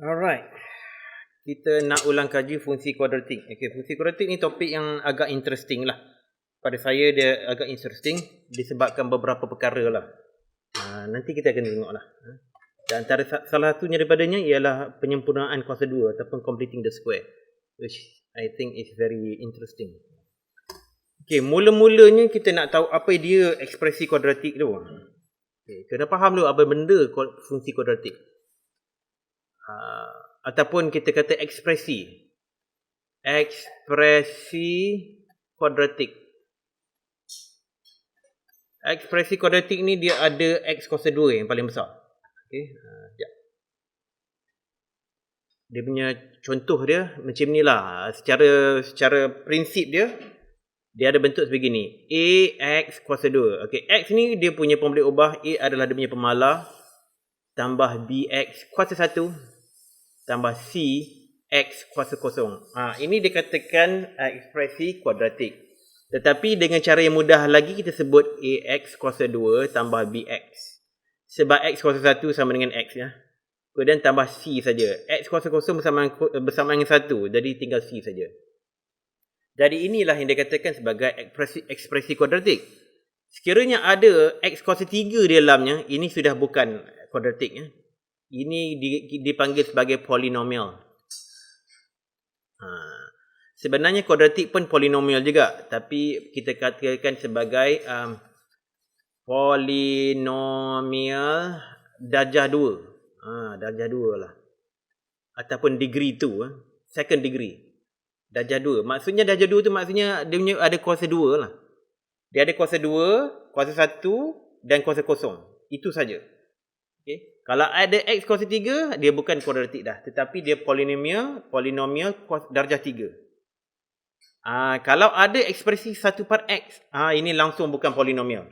Alright. Kita nak ulang kaji fungsi kuadratik. Okay, fungsi kuadratik ni topik yang agak interesting lah. Pada saya dia agak interesting disebabkan beberapa perkara lah. Nanti kita akan tengok lah. Dan antara salah satunya daripadanya ialah penyempurnaan kuasa 2 ataupun completing the square, which I think is very interesting. Okay, mula-mulanya kita nak tahu apa dia ekspresi kuadratik tu. Okay, kena faham dulu apa benda fungsi kuadratik. Ataupun kita kata ekspresi kuadratik. Ekspresi kuadratik ni dia ada x kuasa 2 yang paling besar. Okey, dia punya contoh dia macam ni lah. Secara prinsip dia ada bentuk sebegini. Ax kuasa 2. Okey, x ni dia punya pemboleh ubah. A adalah dia punya pemalar tambah bx kuasa 1 tambah c x kuasa kosong. Ini dikatakan ekspresi kuadratik. Tetapi dengan cara yang mudah lagi kita sebut ax kuasa 2 tambah bx. Sebab x kuasa 1 sama dengan x ya. Kemudian tambah c saja. X kuasa kosong bersama dengan 1. Jadi tinggal c saja. Jadi inilah yang dikatakan sebagai ekspresi kuadratik. Sekiranya ada x kuasa 3 di dalamnya, ini sudah bukan kuadratik ya. Ini dipanggil sebagai polinomial. Sebenarnya kuadratik pun polinomial juga, tapi kita katakan sebagai polinomial darjah 2. Darjah 2 lah. Ataupun degree 2, second degree. Darjah 2. Maksudnya darjah 2 tu maksudnya dia punya ada kuasa 2 lah. Dia ada kuasa 2, kuasa 1 dan kuasa kosong. Itu saja. Okay. Kalau ada x kuasa 3, dia bukan kuadratik dah. Tetapi dia polinomial darjah 3. Kalau ada ekspresi 1 per x, ini langsung bukan polinomial.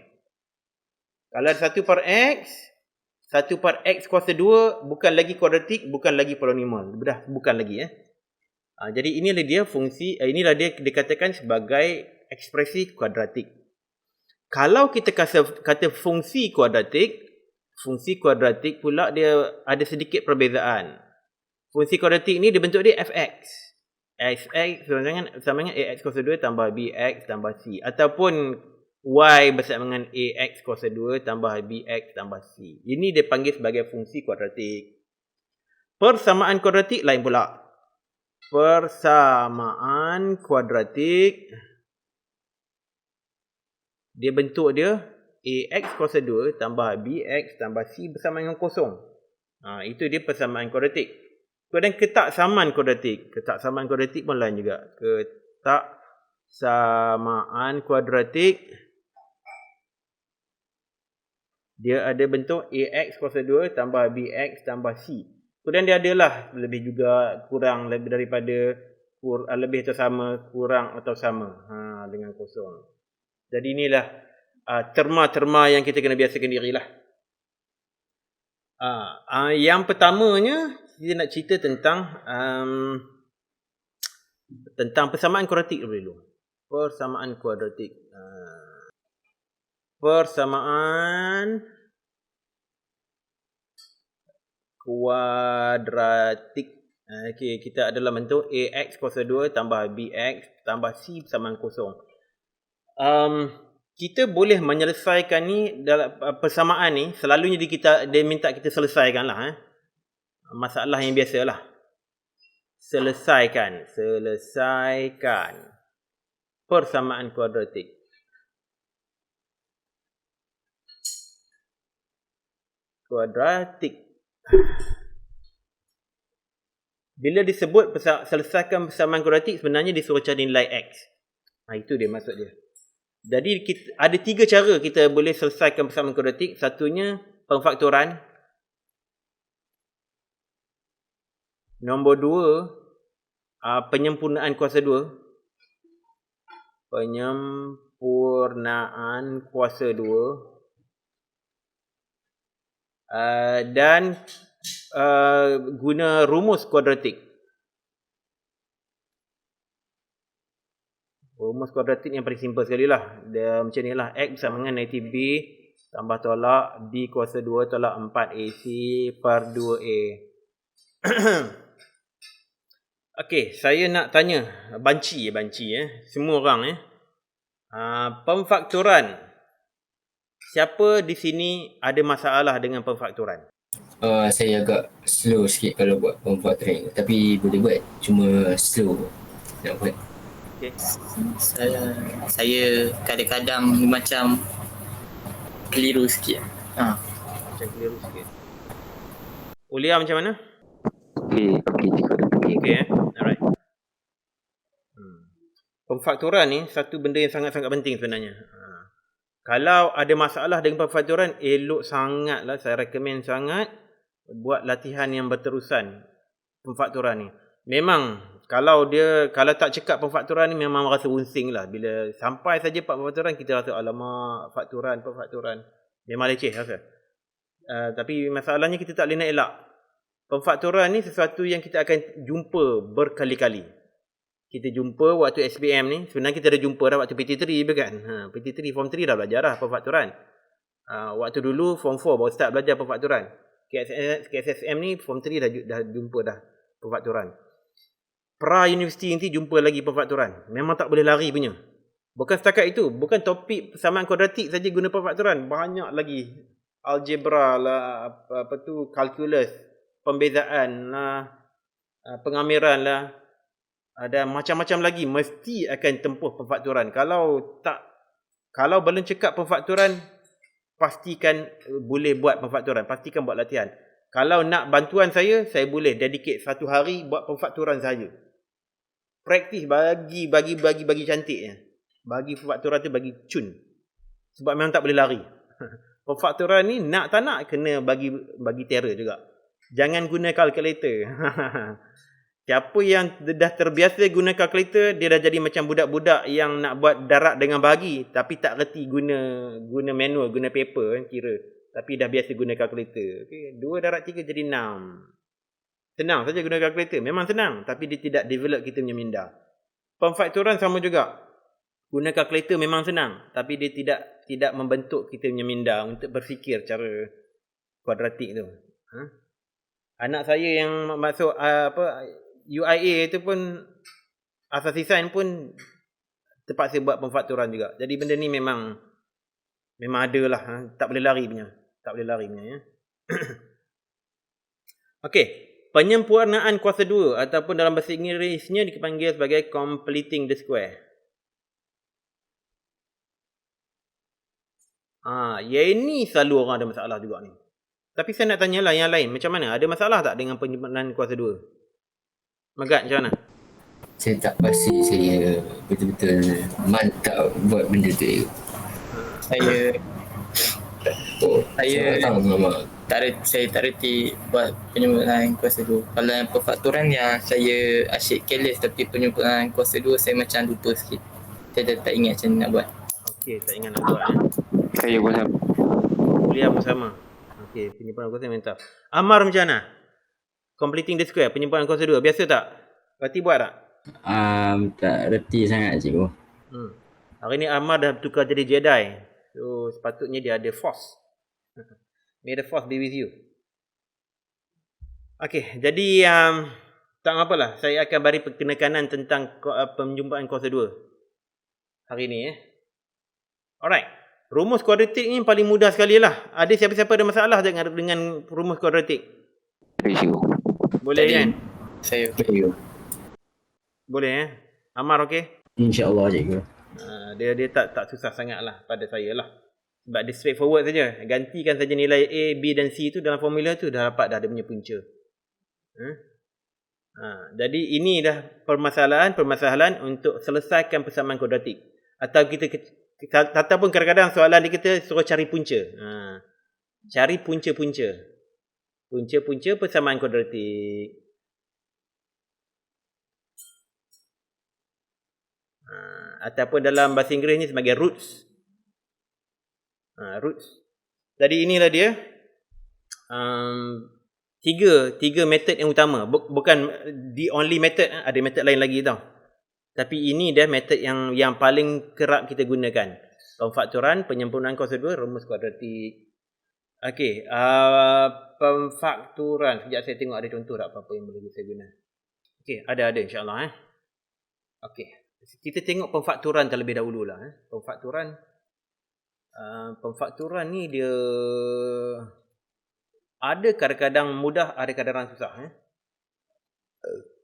Kalau ada 1 per x kuasa 2, bukan lagi kuadratik, bukan lagi polinomial. Bukan lagi ya. Jadi inilah dia fungsi, inilah dia dikatakan sebagai ekspresi kuadratik. Kalau kita kata fungsi kuadratik pula dia ada sedikit perbezaan. Fungsi kuadratik ni dia bentuk dia fx. Fx sama dengan ax kuasa 2 tambah bx tambah c. Ataupun y bersama dengan ax kuasa 2 tambah bx tambah c. Ini dia panggil sebagai fungsi kuadratik. Persamaan kuadratik lain pula. Persamaan kuadratik dia bentuk dia ax kuasa 2 tambah bx tambah c bersama dengan kosong. Itu dia persamaan kuadratik. Kemudian ketaksamaan kuadratik. Ketaksamaan kuadratik pun lain juga. Ketaksamaan kuadratik dia ada bentuk ax kuasa 2 tambah bx tambah c. Kemudian dia adalah lebih juga kurang lebih daripada lebih atau sama, kurang atau sama dengan kosong. Jadi inilah terma-terma yang kita kena biasakan dirilah. Yang pertamanya kita nak cerita tentang persamaan kuadratik dulu. Persamaan kuadratik. Persamaan kuadratik. Okey, kita adalah bentuk ax kuasa 2 tambah bx tambah c bersamaan kosong. Kita boleh menyelesaikan ni dalam persamaan ni, selalunya dia minta kita selesaikan lah. Masalah yang biasalah. Selesaikan persamaan kuadratik. Bila disebut selesaikan persamaan kuadratik, sebenarnya disuruh cari nilai x. Itu dia maksud dia. Jadi ada 3 cara kita boleh selesaikan persamaan kuadratik. Satunya pemfaktoran. Nombor 2 penyempurnaan kuasa 2. Penyempurnaan kuasa 2. Dan guna rumus kuadratik. Rumus kuadratik yang paling simple sekali lah. Dia macam ni lah. X bersama dengan negatif B tambah tolak B kuasa 2 tolak 4AC per 2A. Okey, saya nak tanya banci semua orang pemfakturan. Siapa di sini ada masalah dengan pemfakturan? Saya agak slow sikit kalau buat pemfakturan, tapi boleh buat, cuma slow nak buat. Okey. Saya kadang-kadang macam keliru sikit. Macam keliru sikit. Ulia macam mana? Okey, cukup. Okey alright. Pemfakturan ni satu benda yang sangat-sangat penting sebenarnya. Kalau ada masalah dengan pemfakturan, elok sangatlah, saya recommend sangat buat latihan yang berterusan pemfakturan ni. Memang kalau tak cekap pemfakturan ni memang rasa unsing lah. Bila sampai saja pemfakturan kita rasa alamak pemfakturan. Memang leceh rasa. Tapi masalahnya kita tak boleh nak elak. Pemfakturan ni sesuatu yang kita akan jumpa berkali-kali. Kita jumpa waktu SPM ni, sebenarnya kita dah jumpa dah waktu PT3 kan. PT3 Form 3 dah belajar dah pemfakturan. Waktu dulu Form 4 baru start belajar pemfakturan. KSSM ni Form 3 dah jumpa dah pemfakturan. Pra-universiti nanti jumpa lagi pemfakturan. Memang tak boleh lari punya. Bukan setakat itu, bukan topik persamaan kuadratik saja guna pemfakturan, banyak lagi. Algebra lah, kalkulus, pembezaan lah, pengamiran lah, ada macam-macam lagi mesti akan tempuh pemfakturan. Kalau belum cekap pemfakturan, pastikan boleh buat pemfakturan, pastikan buat latihan. Kalau nak bantuan saya boleh dedicate 1 hari buat pemfakturan saja. Praktis bagi cantiknya. Bagi pemfakturan tu bagi cun. Sebab memang tak boleh lari. Pemfakturan ni nak tak nak kena bagi terror juga. Jangan guna kalkulator. Siapa yang dah terbiasa guna kalkulator, dia dah jadi macam budak-budak yang nak buat darat dengan bahagi tapi tak reti guna manual, guna paper kan kira. Tapi dah biasa guna kalkulator. Okey, 2 darab 3 jadi 6. Senang saja guna kalkulator. Memang senang, tapi dia tidak develop kita punya minda. Pemfakturan sama juga. Guna kalkulator memang senang, tapi dia tidak membentuk kita punya minda untuk berfikir cara kuadratik tu. Anak saya yang masuk UIA itu pun asas design pun terpaksa buat pemfakturan juga. Jadi benda ni memang adalah tak boleh lari punya. Ya. Okey, penyempurnaan kuasa 2 ataupun dalam bahasa Inggerisnya dipanggil sebagai completing the square. Ini selalu orang ada masalah juga ni. Tapi saya nak tanyalah yang lain, macam mana? Ada masalah tak dengan penyempurnaan kuasa 2? Megat macam mana? Saya tak pasti saya betul-betul mantap buat benda tu. Saya tak reti buat penyempurnaan kuasa 2. Kalau yang pemfakturan yang saya asyik careless, tapi penyempurnaan kuasa 2 saya macam lupa sikit. Saya tak ingat macam nak buat. Okey, tak ingat nak buat Saya pun sama. Kuliah pun sama. Okey, penyempurnaan kuasa mantap. Amar macam mana? Completing the square, penyempurnaan kuasa 2. Biasa tak? Berarti buat tak? Tak reti sangat cikgu. Hari ni Amar dah tukar jadi Jedi. So, sepatutnya dia ada force. May the force be with you. Okey, jadi tak apalah. Saya akan beri penekanan tentang penjumpaan kuasa 2 hari ni. Alright. Rumus kuadratik ni paling mudah sekali lah. Ada siapa-siapa ada masalah dengan rumus kuadratik? Boleh kan? Saya boleh Amar okey? InsyaAllah cikgu. Dia tak susah sangat lah pada saya lah. Sebab dia straightforward saja. Gantikan saja nilai A, B dan C tu dalam formula tu dah dapat dah dia punya punca. Jadi ini dah permasalahan untuk selesaikan persamaan kuadratik. Ataupun kadang-kadang soalan dia kita suruh cari punca. Cari punca-punca. Punca-punca persamaan kuadratik. Ataupun dalam bahasa Inggeris ni sebagai roots. Roots. Jadi inilah dia. Tiga method yang utama. Bukan the only method. Ada method lain lagi tau. Tapi ini dah method yang paling kerap kita gunakan. Pemfakturan, penyempurnaan kuasa 2, rumus kuadratik. Okey, pemfakturan. Sekejap saya tengok ada contoh tak apa-apa yang boleh saya guna. Okey, ada insya-Allah Okey. Kita tengok pemfakturan terlebih dahululah Pemfakturan ni dia ada kadang-kadang mudah, ada kadang-kadang susah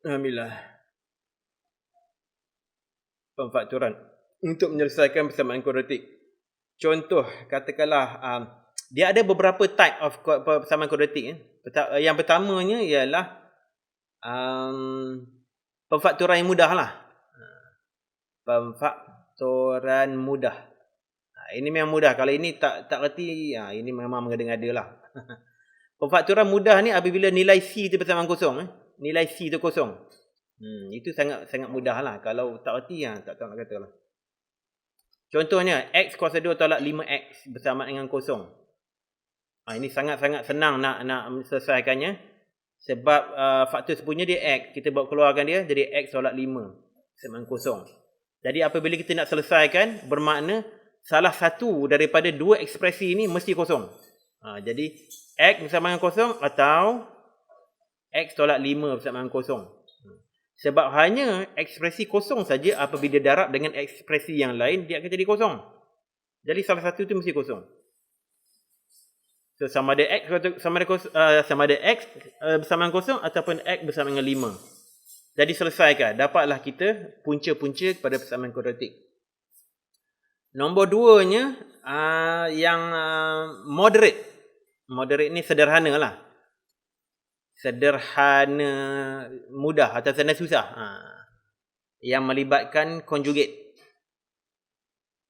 Alhamdulillah. Pemfakturan untuk menyelesaikan persamaan kuadratik. Contoh, katakanlah dia ada beberapa type of persamaan kuadratik. Yang pertamanya ialah pemfakturan yang mudah lah. Pemfakturan mudah. Ini memang mudah. Kalau ini tak reti, ini memang mengada-ngada lah. Pemfakturan mudah ni apabila nilai C tu persamaan kosong. Nilai C tu kosong. Itu sangat mudah lah. Kalau tak reti, tak tahu nak kata lah. Contohnya, X kuasa 2 tolak 5X bersamaan dengan kosong. Ini sangat-sangat senang nak selesaikannya. Sebab faktor sepunya dia X. Kita buat keluarkan dia, jadi X tolak 5 bersamaan kosong. Jadi apabila kita nak selesaikan, bermakna salah satu daripada dua ekspresi ini mesti kosong. Jadi X bersama dengan kosong atau X tolak 5 bersama dengan kosong. Sebab hanya ekspresi kosong saja apabila darab dengan ekspresi yang lain, dia akan jadi kosong. Jadi salah satu itu mesti kosong. So sama ada X bersama dengan kosong ataupun X bersama dengan 5. Jadi selesaikan. Dapatlah kita punca-punca kepada persamaan kuadratik. Nombor 2-nya yang moderate. Moderate ni sederhana lah. Sederhana mudah atau sederhana susah. Yang melibatkan conjugate.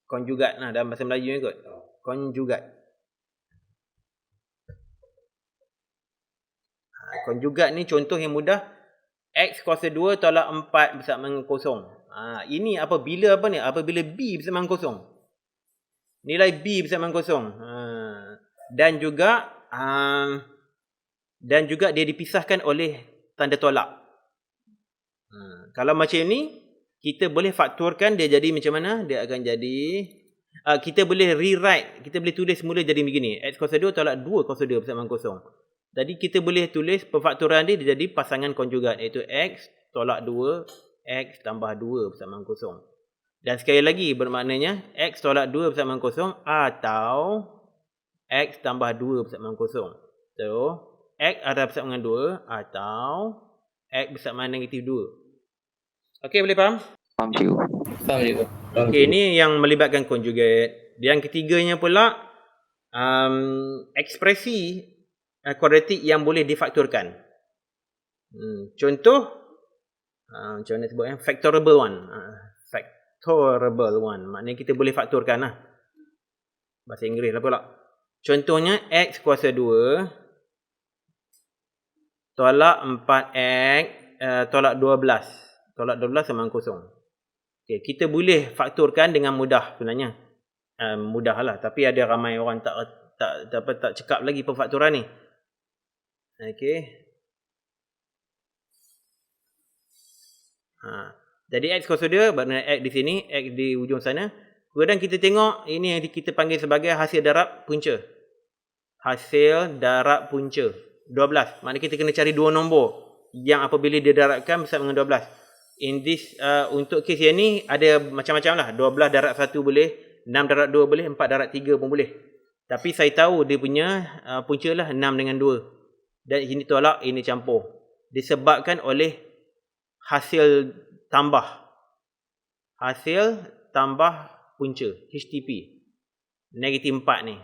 Conjugat lah dalam bahasa Melayu ni kot. Conjugat. Conjugat ni contoh yang mudah. X kuasa 2 tolak 4 bersama dengan kosong. Ini apabila apabila B bersama dengan kosong. Nilai B bersama dengan kosong. Dan juga dia dipisahkan oleh tanda tolak. Kalau macam ni, kita boleh fakturkan dia jadi macam mana? Dia akan jadi, kita boleh rewrite, kita boleh tulis semula jadi begini. X kuasa 2 tolak 2 kuasa 2 bersama dengan kosong. Jadi kita boleh tulis pemfakturan dia jadi pasangan konjugat, iaitu X tolak 2, X tambah 2 bersama dengan kosong. Dan sekali lagi bermaknanya X tolak 2 bersama dengan kosong atau X tambah 2 bersama dengan kosong. So, X ada bersama dengan 2 atau X bersama dengan negatif 2. Okey, boleh faham? Faham cikgu. Faham je. Okey, ini yang melibatkan konjugat. Yang ketiganya pula ekspresi kuadratik yang boleh difakturkan. Contoh macam mana sebut factorable one. Factorable one maknanya kita boleh fakturkan lah. Bahasa Inggeris lah pula. Contohnya X kuasa 2 tolak 4X tolak 12. Tolak 12 sama dengan kosong. Okay, kita boleh fakturkan dengan mudah sebenarnya. Mudah lah. Tapi ada ramai orang tak cekap lagi pemfakturan ni. Okey. Jadi X kuasa 2 bermakna X di sini, X di ujung sana. Kemudian kita tengok ini yang kita panggil sebagai hasil darab punca. Hasil darab punca 12. Maknanya kita kena cari dua nombor yang apabila dia darabkan bersama dengan 12. In this untuk kes yang ni ada macam-macam lah. 12 darab 1 boleh, 6 darab 2 boleh, 4 darab 3 pun boleh. Tapi saya tahu dia punya punca lah 6 dengan 2. Dan ini tolak, ini campur. Disebabkan oleh hasil tambah. Hasil tambah punca, HTP. Negatif 4 ni.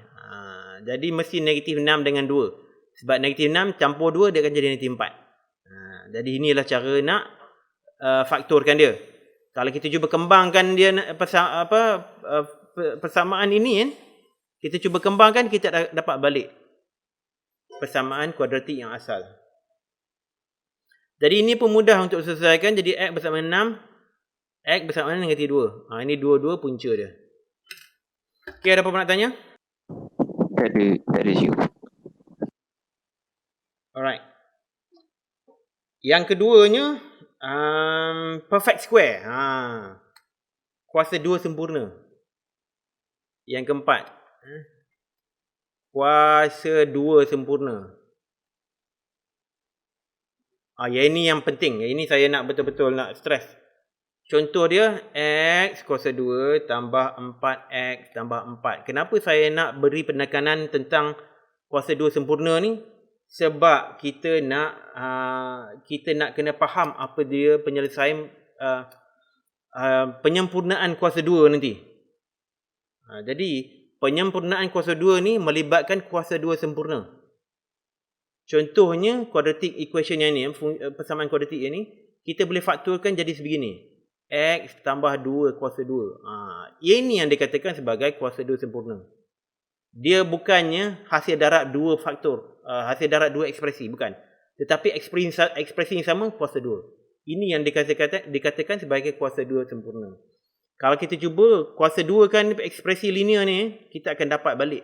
Jadi mesti negatif 6 dengan 2. Sebab negatif 6 campur 2 dia akan jadi negatif 4. Jadi inilah cara nak fakturkan dia. Kalau kita cuba kembangkan dia persamaan ini kan, kita cuba kembangkan, kita dapat balik persamaan kuadratik yang asal. Jadi ini pun mudah untuk selesaikan. Jadi X bersama 6, X bersama dengan negatif 2. Ini dua-dua punca dia. Okey, ada apa nak tanya? Tak ada cikgu. Alright. Yang keduanya perfect square. Kuasa 2 sempurna. Yang keempat, kuasa 2 sempurna. Yang ini yang penting. Yang ini saya nak betul-betul nak stress. Contoh dia, X kuasa 2 tambah 4X tambah 4. Kenapa saya nak beri penekanan tentang kuasa 2 sempurna ni? Sebab kita nak kena faham apa dia penyelesaian penyempurnaan kuasa 2 nanti. Jadi, penyempurnaan kuasa 2 ni melibatkan kuasa 2 sempurna. Contohnya, quadratic equation yang ni, persamaan kuadratik yang ni, kita boleh faktorkan jadi sebegini. X tambah 2 kuasa 2. Ini yang dikatakan sebagai kuasa 2 sempurna. Dia bukannya hasil darab 2 faktor, hasil darab 2 ekspresi, bukan. Tetapi ekspresi yang sama kuasa 2. Ini yang dikatakan sebagai kuasa 2 sempurna. Kalau kita cuba kuasa 2 kan ekspresi linear ni, kita akan dapat balik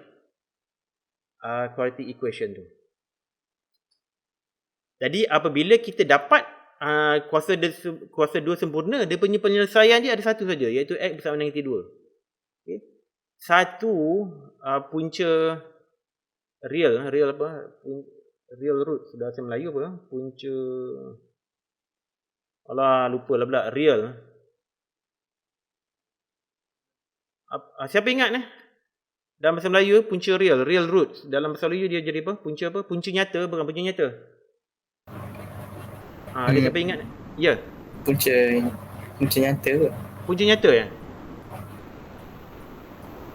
quadratic equation tu. Jadi apabila kita dapat kuasa 2 sempurna, dia punya penyelesaian dia ada satu saja, iaitu X bersama dengan -2. Okay. Satu punca real apa? Real root, sudah bahasa Melayu apa? Punca, alah lupa lah pula, real. Siapa ingat dalam bahasa Melayu punca real root. Dalam bahasa Melayu dia jadi apa? Punca apa? Punca nyata, bukan punca nyata. Ada siapa ingat? Ya. Punca nyata ke? Punca nyata ya?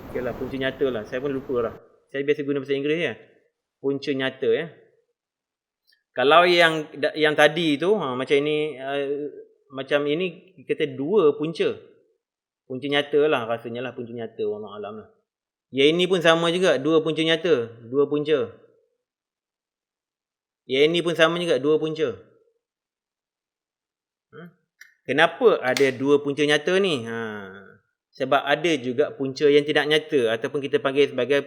Okeylah, punca nyata lah. Saya pun lupa lah. Saya biasa guna bahasa Inggeris ya. Punca nyata ya. Kalau yang tadi tu macam ini kita 2 punca. Punca nyata lah rasanya lah, punca nyata, wallahu alam lah. Yang ini pun sama juga, 2 punca nyata, 2 punca. Yang ini pun sama juga, 2 punca. Kenapa ada 2 punca nyata ni? Sebab ada juga punca yang tidak nyata ataupun kita panggil sebagai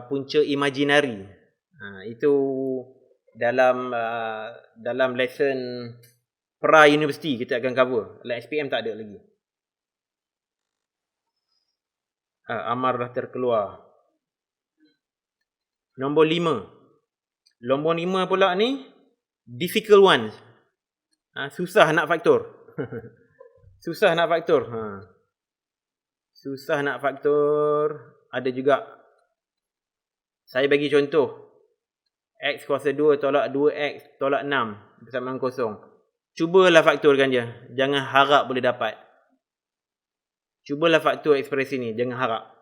punca imaginari. Itu dalam lesson pra-university kita akan cover. Dalam SPM tak ada lagi. Amar dah terkeluar. Nombor 5. Nombor 5 pula ni difficult ones. Susah nak faktor. Susah nak faktor. Susah nak faktor. Ada juga. Saya bagi contoh. X kuasa 2 tolak 2X tolak 6 bersama dengan kosong. Cubalah faktorkan je. Jangan harap boleh dapat. Cubalah faktor ekspresi ni. Jangan harap.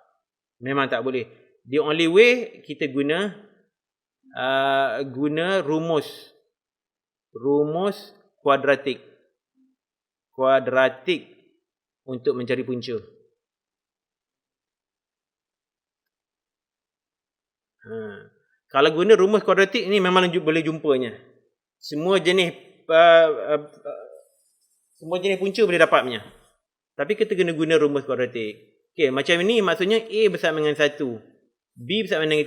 Memang tak boleh. The only way kita guna rumus kuadratik untuk mencari punca. Kalau guna rumus kuadratik ni memang boleh jumpanya. Semua jenis punca boleh dapatnya. Tapi kita kena guna rumus kuadratik. Okey, macam ini maksudnya A bersama dengan 1, B bersama dengan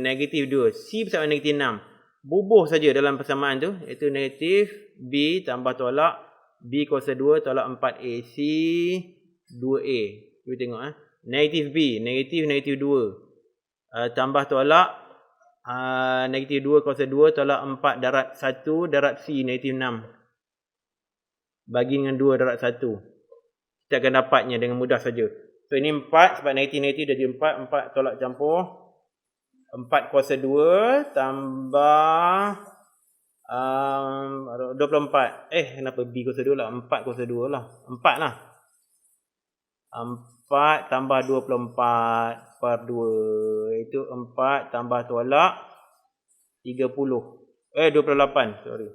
negatif 2, C bersama dengan negatif 6. Bubuh saja dalam persamaan tu, iaitu negatif B tambah tolak B kuasa 2 tolak 4AC 2A. Cuba tengok negatif B, negatif 2 tambah tolak negatif 2 kuasa 2 tolak 4 darat 1 darat C negatif 6 bagi dengan 2 darat 1. Kita akan dapatnya dengan mudah saja. So ini 4 sebab negatif jadi 4 tolak campur 4 kuasa 2 tambah 24. Kenapa B kuasa 2 lah? 4 kuasa 2 lah. 4 lah. 4 tambah 24 per 2. Itu 4 tambah tolak 30. 28. Sorry.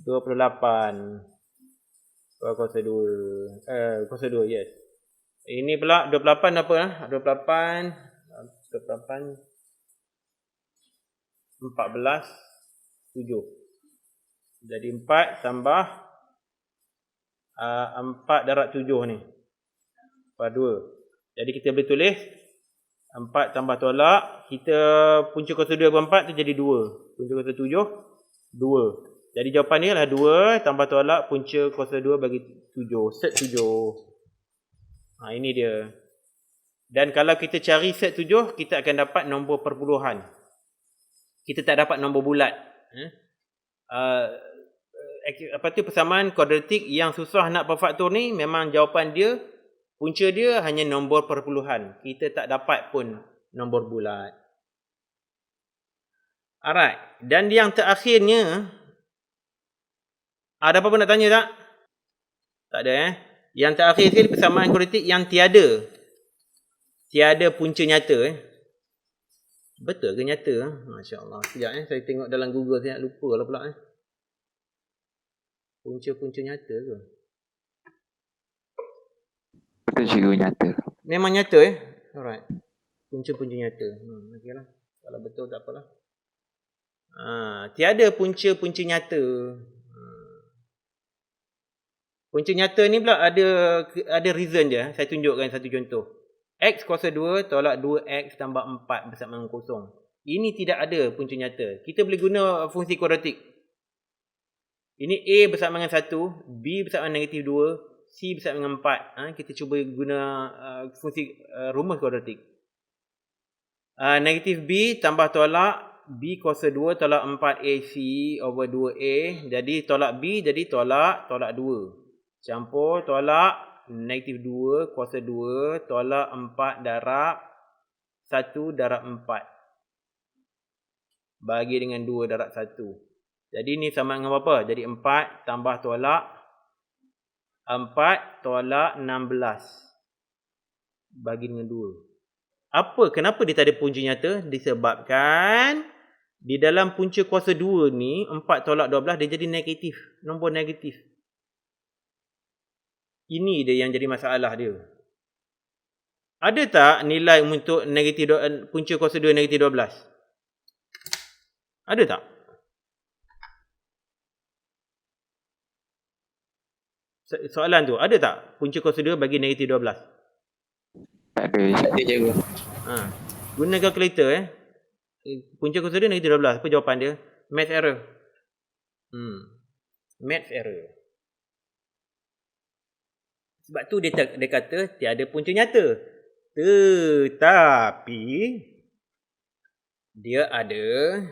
28. Kuasa 2. Kuasa 2, yes. Ini pula 28 apa? 28 14 7. Jadi 4 tambah 4 darat 7 ni. Per 2. Jadi kita boleh tulis 4 tambah tolak. Kita punca kuasa 2 per 4 tu jadi 2. Punca kuasa 7 2. Jadi jawapan ni adalah 2 tambah tolak punca kuasa 2 bagi 7. Set 7. Ini dia. Dan kalau kita cari set 7, kita akan dapat nombor perpuluhan. Kita tak dapat nombor bulat. Persamaan kuadratik yang susah nak perfaktor ni, memang jawapan dia, punca dia hanya nombor perpuluhan. Kita tak dapat pun nombor bulat. Alright. Dan yang terakhirnya, ada apa-apa nak tanya tak? Tak ada Yang terakhir sekali persamaan kuadratik yang tiada punca nyata Betul ke nyata? Masya-Allah. Sekejap saya tengok dalam Google, saya nak lupa lah pula Punca-punca nyata ke? Betul juga nyata. Memang nyata Alright. Punca-punca nyata. Okeylah. Kalau betul tak apalah. Tiada punca-punca nyata. Punca nyata ni pula ada reason dia. Saya tunjukkan satu contoh. X kuasa 2 tolak 2x tambah 4 bersama dengan kosong. Ini tidak ada punca nyata. Kita boleh guna fungsi kuadratik. Ini A bersama dengan 1, B bersama dengan negatif 2, C bersama dengan 4. Kita cuba guna fungsi rumus kuadratik. Negatif B tambah tolak B kuasa 2 tolak 4AC over 2A. Jadi tolak B jadi tolak 2. Campur tolak negatif 2 kuasa 2 tolak 4 darab 1 darab 4. Bagi dengan 2 darab 1. Jadi ni sama dengan apa? Jadi 4 tambah tolak 4 tolak 16. Bagi dengan 2. Kenapa dia tak ada punca nyata? Disebabkan di dalam punca kuasa 2 ni 4 tolak 12 dia jadi negatif. Nombor negatif. Ini dia yang jadi masalah dia. Ada tak nilai untuk negatif punca kuasa 2 negatif 12? Ada tak? Soalan tu, ada tak punca kuasa 2 bagi negatif 12? Tak ada. Tak ada je. Guna kalkulator punca kuasa 2 negatif 12. Apa jawapan dia? Math error. Math error. Sebab tu dia kata tiada punca nyata. Tetapi dia ada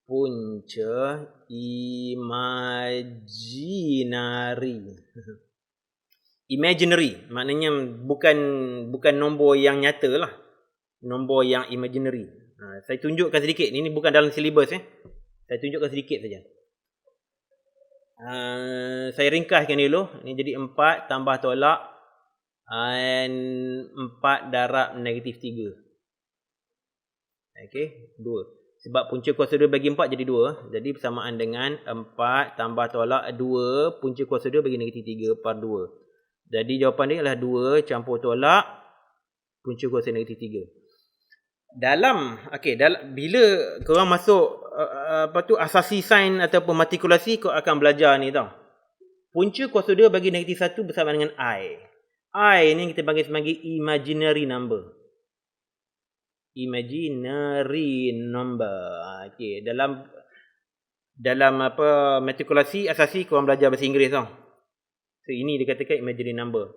punca imaginary. Maknanya bukan nombor yang nyata lah. Nombor yang imaginary. Saya tunjukkan sedikit. Ini bukan dalam silibus Saya tunjukkan sedikit saja. Saya ringkaskan dulu. Ini jadi 4 tambah tolak 4 darab negatif 3. Okey, 2. Sebab punca kuasa 2 bagi 4 jadi 2. Jadi bersamaan dengan 4 tambah tolak 2 punca kuasa 2 bagi negatif 3 par 2. Jadi jawapan dia adalah 2 campur tolak punca kuasa negatif 3. Bila korang masuk asasi sains ataupun matrikulasi, kau akan belajar ni tau. Punca kuasa 2 bagi negatif 1 bersama dengan I. I ni kita panggil sebagai imaginary number. Imaginary number. Okey, dalam matrikulasi asasi korang belajar bahasa Inggeris tau. So ini dikatakan imaginary number.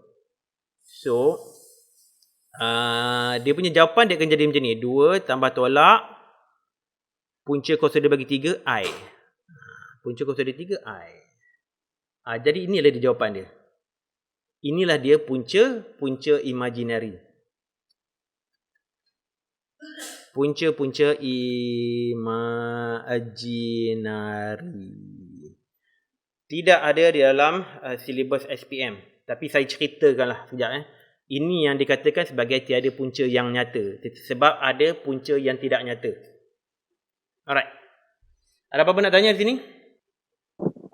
So dia punya jawapan dia akan jadi macam ni. 2 tambah tolak punca kuasa 2 bagi 3 I. Punca kuasa 2 3 I. Jadi inilah dia jawapan dia. Inilah dia punca imaginary. Punca imaginary. Tidak ada di dalam silibus SPM. Tapi saya ceritakanlah sekejap Ini yang dikatakan sebagai tiada punca yang nyata. Sebab ada punca yang tidak nyata. Alright. Ada apa-apa nak tanya di sini?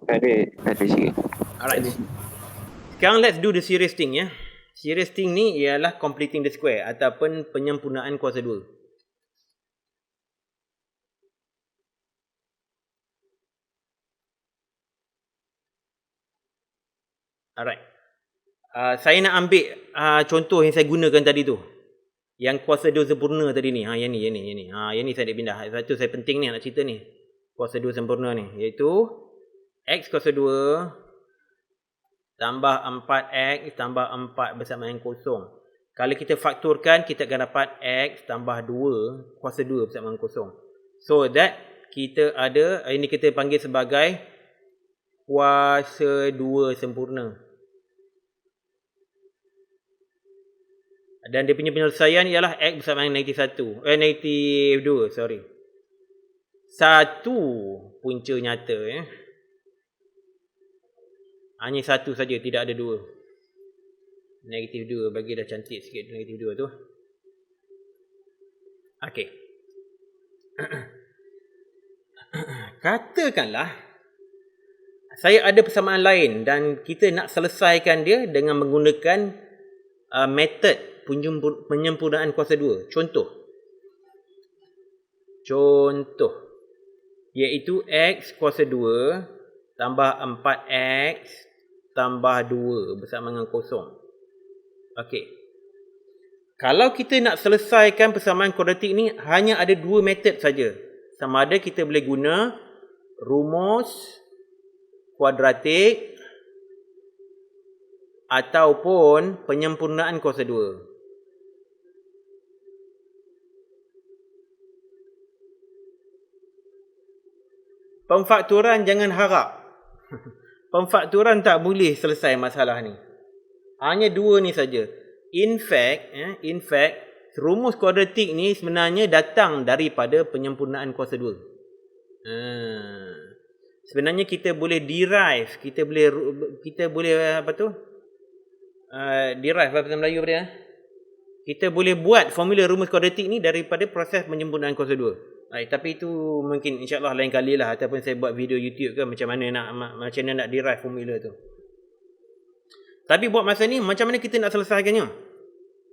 Ada sikit. Alright. Sekarang let's do the serious thing Serious thing ni ialah completing the square ataupun penyempurnaan kuasa 2. Alright. Saya nak ambil contoh yang saya gunakan tadi tu. Yang kuasa 2 sempurna tadi ni. Yang ni. Yang ni saya dah pindah. Satu saya penting ni nak cerita ni. Kuasa 2 sempurna ni. Iaitu X kuasa 2 tambah 4X tambah 4 bersama dengan kosong. Kalau kita fakturkan, kita akan dapat X tambah 2 kuasa 2 bersama dengan kosong. So that kita ada, ini kita panggil sebagai kuasa 2 sempurna. Dan dia punya penyelesaian ialah X bersama dengan negatif 2, sorry. 1 punca nyata. Hanya 1 saja, tidak ada 2. Negatif 2, bagi dah cantik sikit negatif 2 tu. Okey. Katakanlah saya ada persamaan lain dan kita nak selesaikan dia dengan menggunakan metod penyempurnaan kuasa 2. Contoh iaitu X kuasa 2 tambah 4X tambah 2 bersama dengan kosong. Okey. Kalau kita nak selesaikan persamaan kuadratik ni, hanya ada 2 metod saja. Sama ada kita boleh guna rumus kuadratik ataupun penyempurnaan kuasa 2. Pemfakturan jangan harap. Pemfakturan tak boleh selesai masalah ni. Hanya 2 ni saja. In fact, rumus kuadratik ni sebenarnya datang daripada penyempurnaan kuasa 2. Sebenarnya kita boleh derive, kita boleh apa tu? Derive bahasa Melayu apa dia? Kita boleh buat formula rumus kuadratik ni daripada proses penyempurnaan kuasa 2. Tapi itu mungkin insya-Allah lain kali lah, ataupun saya buat video YouTube ke macam mana nak derive formula tu. Tapi buat masa ni macam mana kita nak selesaikannya?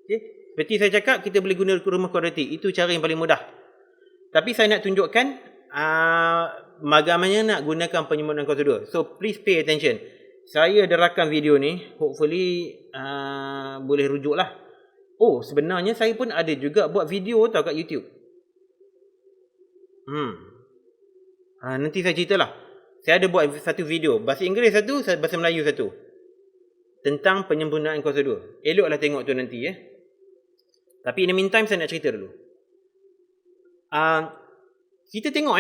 Okay? Seperti saya cakap, kita boleh guna rumus kuadratik. Itu cara yang paling mudah. Tapi saya nak tunjukkan bagaimana nak gunakan penyempurnaan kuasa 2. So please pay attention. Saya ada rakam video ni, hopefully boleh rujuk lah. Oh, sebenarnya saya pun ada juga buat video tau kat YouTube. Nanti saya ceritalah. Saya ada buat satu video, bahasa Inggeris satu, bahasa Melayu satu, tentang penyempurnaan kuasa 2. Eloklah tengok tu nanti Tapi in the meantime saya nak cerita dulu. Kita tengok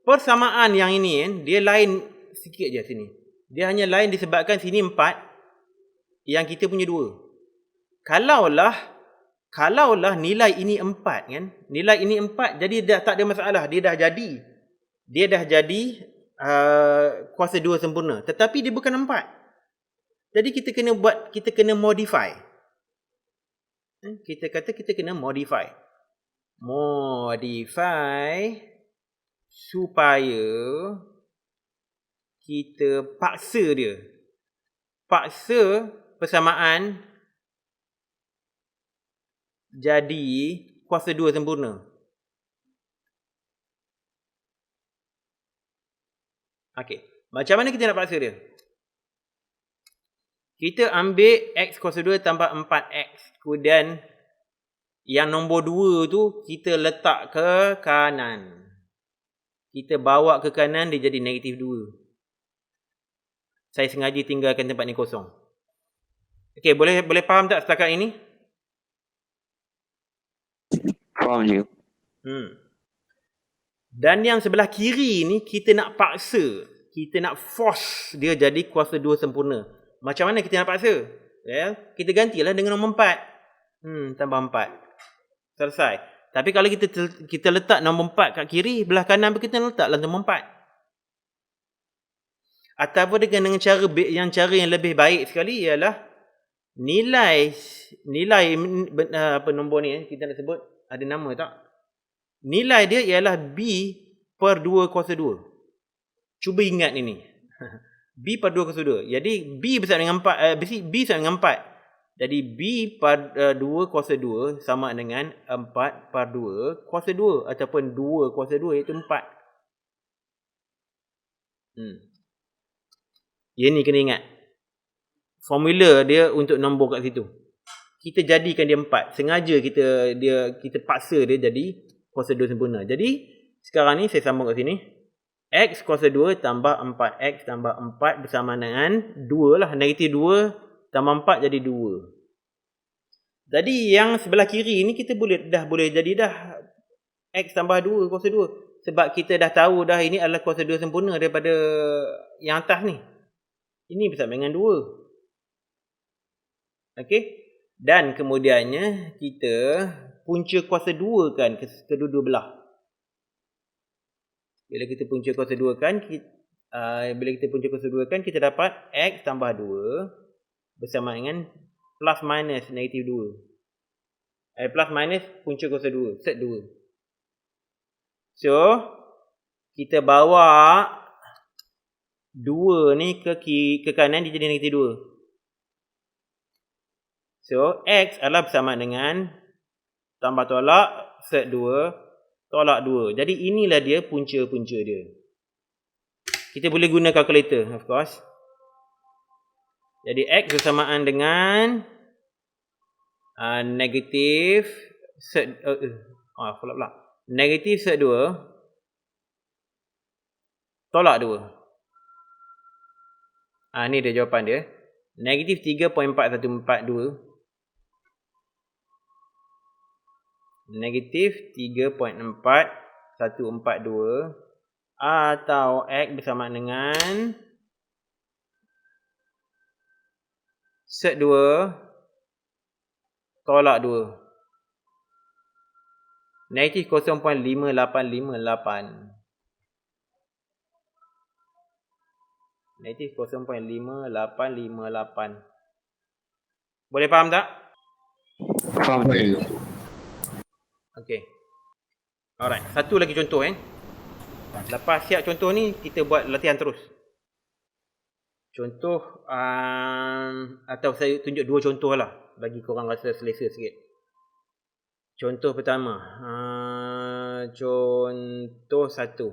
persamaan yang ini dia lain sikit je sini. Dia hanya lain disebabkan sini 4, yang kita punya 2. Kalaulah nilai ini 4 kan. Nilai ini 4, jadi dah tak ada masalah, dia dah jadi kuasa 2 sempurna. Tetapi dia bukan 4. Jadi kita kena modify. Kita kata kita kena modify. Supaya kita paksa dia. Paksa persamaan jadi kuasa 2 sempurna. Okey, macam mana kita nak paksa dia? Kita ambil X kuasa 2 tambah 4X. Kemudian yang nombor 2 tu kita letak ke kanan. Kita bawa ke kanan, dia jadi negatif 2. Saya sengaja tinggalkan tempat ni kosong. Okey, boleh faham tak setakat ini? Faham je. Dan yang sebelah kiri ni kita nak paksa, kita nak force dia jadi kuasa 2 sempurna. Macam mana kita nak paksa? Kita gantilah dengan nombor 4. Tambah 4. Selesai. Tapi kalau kita letak nombor 4 kat kiri, belah kanan kita letaklah nombor 4. Ataupun dengan cara yang lebih baik sekali ialah nilai apa nombor ni kita nak sebut, ada nama tak? Nilai dia ialah B per 2 kuasa 2. Cuba ingat ini. B per 2 kuasa 2. Jadi B bersama dengan 4. B sama dengan 4. Jadi B per 2 kuasa 2 sama dengan 4 per 2 kuasa 2. Ataupun 2 kuasa 2 iaitu 4. Yang ni kena ingat. Formula dia untuk nombor kat situ. Kita jadikan dia 4. Sengaja kita paksa dia jadi kuasa 2 sempurna. Jadi sekarang ni saya sambung kat sini. X kuasa 2 tambah 4X tambah 4 bersama dengan 2 lah. Negatif 2 tambah 4 jadi 2. Jadi yang sebelah kiri ni kita dah boleh jadi dah X tambah 2 kuasa 2. Sebab kita dah tahu dah ini adalah kuasa 2 sempurna daripada yang atas ni. Ini bersama dengan 2. Okey. Dan kemudiannya kita punca kuasa 2 kan kedua-dua belah. Bila kita punca kuasa 2 kan, kita dapat X tambah 2 bersama dengan plus minus negatif 2. Plus minus punca kuasa 2, set 2. So, kita bawa 2 ni ke kanan, dia jadi negatif 2. So, X adalah bersama dengan tambah tolak, set 2, tolak 2. Jadi inilah dia punca-punca dia. Kita boleh guna kalkulator, of course. Jadi X bersamaan dengan negatif set pula. Negatif set 2 tolak 2. Ni dia jawapan dia. Negatif 3.4142. Negatif 3.4142 atau X bersama dengan set 2 tolak 2. Negatif 0.5858. Negatif 0.5858. Boleh faham tak? Faham je. Okey. Alright, satu lagi contoh Lepas siap contoh ni, kita buat latihan terus. Contoh atau saya tunjuk 2 contoh lah bagi korang rasa selesa sikit. Contoh pertama, contoh 1.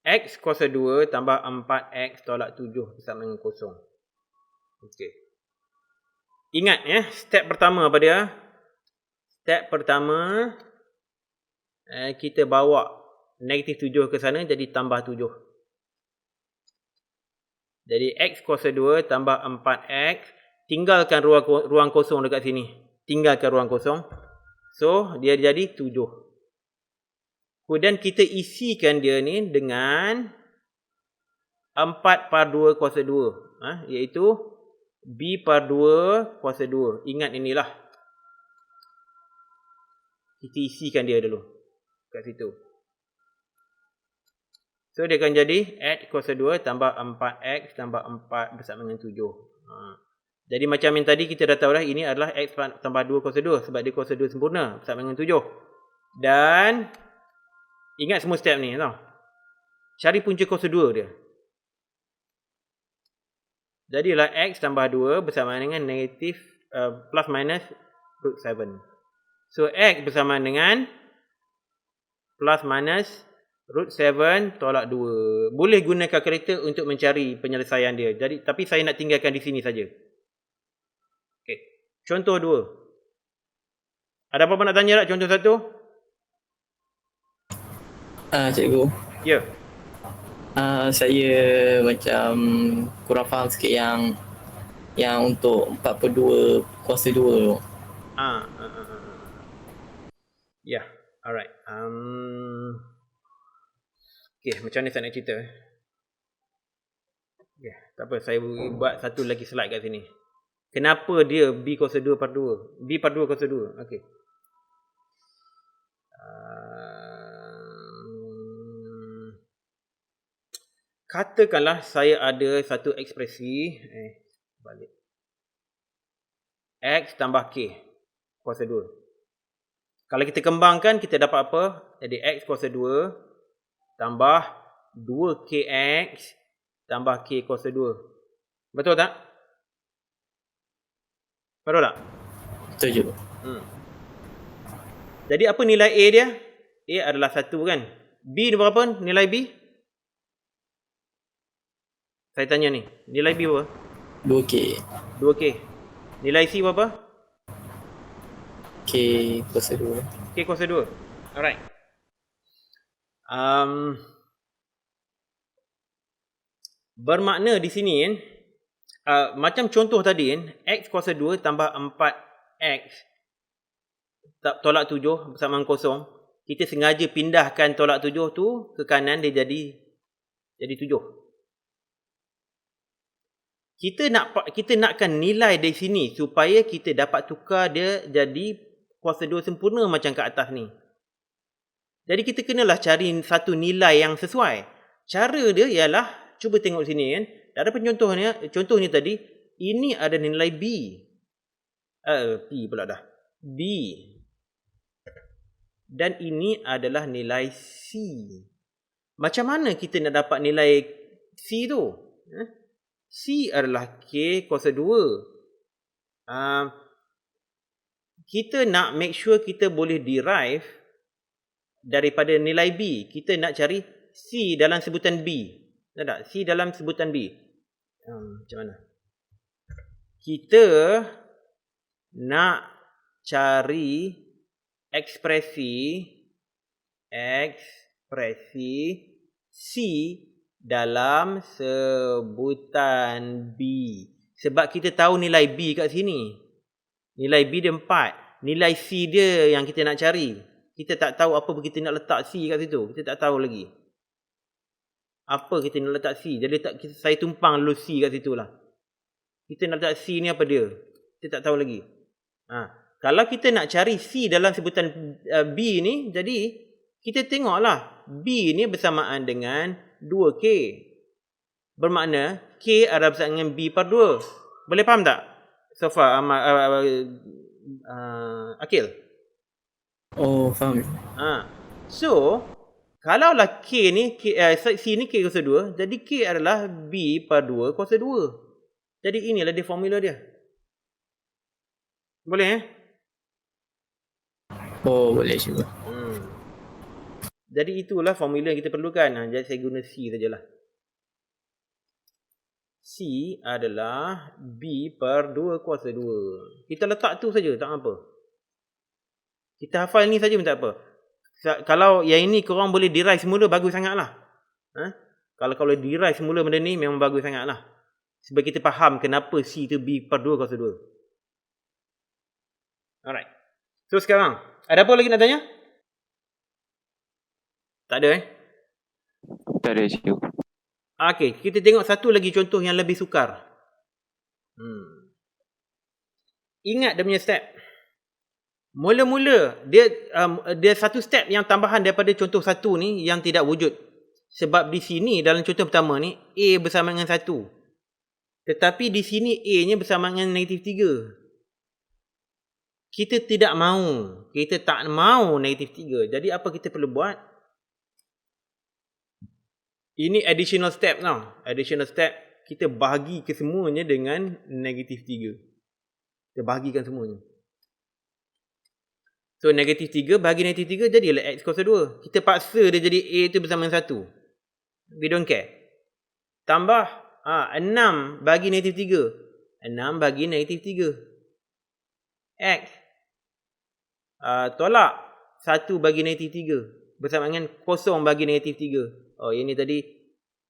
X kuasa 2 tambah 4X tolak 7 bersama dengan kosong. Okey. Ingat step pertama apa dia? Step pertama kita bawa negatif 7 ke sana jadi tambah 7. Jadi X kuasa 2 tambah 4X, tinggalkan ruang kosong dekat sini. Tinggalkan ruang kosong. So dia jadi 7. Kemudian kita isikan dia ni dengan 4/2 kuasa 2, iaitu B/2 kuasa 2. Ingat inilah. Kita isikan dia dulu kat situ. So dia akan jadi X kuasa 2 tambah 4X tambah 4 bersama dengan 7. Jadi macam yang tadi kita dah tahu dah, ini adalah X tambah 2 kuasa 2 sebab dia kuasa 2 sempurna bersama dengan 7. Dan ingat semua step ni tau. Cari punca kuasa 2 dia. Jadilah X tambah 2 bersama dengan negatif plus minus root 7. So X bersama dengan plus minus root 7 tolak 2. Boleh guna kalkulator untuk mencari penyelesaian dia. Jadi tapi saya nak tinggalkan di sini saja. Okey. Contoh 2. Ada apa-apa nak tanya tak contoh 1? Cikgu. Ya. Saya macam kurang faham sikit yang untuk 4/2 kuasa 2 tu. Ya, alright. Okay, macam mana saya nak cerita? Okay, tak apa, saya buat satu lagi slide kat sini. Kenapa dia B kuasa 2/2? B/2 kuasa 2. Okay. Katakanlah saya ada satu ekspresi balik X tambah K kuasa 2. Kalau kita kembangkan, kita dapat apa? Jadi X kuasa 2 tambah 2KX tambah K kuasa 2. Betul tak? Betul tak? Setuju. Jadi apa nilai A dia? A adalah 1 kan? B ni berapa nilai B? Saya tanya ni, nilai B berapa? 2K. 2K. Nilai C berapa? K kuasa 2. K kuasa 2. Alright. Bermakna di sini kan, macam contoh tadi kan, X kuasa 2 tambah 4X tolak 7 bersama dengan kosong. Kita sengaja pindahkan tolak 7 tu ke kanan, dia jadi 7. Kita nakkan nilai dari sini supaya kita dapat tukar dia jadi kuasa 2 sempurna macam kat atas ni. Jadi kita kenalah cari satu nilai yang sesuai. Cara dia ialah, cuba tengok sini kan. Ada contohnya tadi, ini ada nilai B. P pula dah. B. Dan ini adalah nilai C. Macam mana kita nak dapat nilai C tu? C adalah K kuasa 2. Kita nak make sure kita boleh derive daripada nilai B. Kita nak cari C dalam sebutan B. Tahu tak? C dalam sebutan B. Macam mana? Kita nak cari ekspresi C dalam sebutan B. Sebab kita tahu nilai B kat sini. Nilai B dia 4. Nilai C dia yang kita nak cari. Kita tak tahu apa kita nak letak C kat situ. Kita tak tahu lagi. Apa kita nak letak C. Jadi saya tumpang dulu C kat situ lah. Kita nak letak C ni apa dia. Kita tak tahu lagi. Kalau kita nak cari C dalam sebutan B ni, jadi kita tengoklah. B ni bersamaan dengan 2K. Bermakna K adalah bersamaan dengan B per 2. Boleh faham tak? So far, Akil? Oh, faham. So, kalaulah C ni K kuasa 2, jadi K adalah B per 2 kuasa 2. Jadi inilah dia formula dia. Boleh Oh, boleh juga. Jadi itulah formula yang kita perlukan. Jadi saya guna C sajalah. C adalah B per 2 kuasa 2. Kita letak tu saja, tak apa. Kita hafal ni saja pun tak apa. Kalau yang ini korang boleh derive semula, bagus sangatlah. Kalau derive semula benda ni, memang bagus sangatlah. Sebab kita faham kenapa C tu B per 2 kuasa 2. Alright. So sekarang, ada apa lagi nak tanya? Tak ada Tak ada cikgu. Okey, kita tengok satu lagi contoh yang lebih sukar. Ingat dia punya step. Mula-mula dia satu step yang tambahan daripada contoh satu ni yang tidak wujud. Sebab di sini dalam contoh pertama ni A bersama dengan 1. Tetapi di sini A-nya bersama dengan negatif 3. Kita tidak mahu. Kita tak mahu negatif 3. Jadi apa kita perlu buat? Ini additional step tau. Additional step. Kita bahagi kesemuanya dengan negatif 3. Kita bahagikan semuanya. So negatif 3 bahagi negatif 3 jadilah X kuasa 2. Kita paksa dia jadi A tu bersama dengan 1. We don't care. Tambah 6 bagi negatif 3. 6 bagi negatif 3. X. Tolak 1 bagi negatif 3. Bersama dengan 0 bagi negatif 3. Oh, ini tadi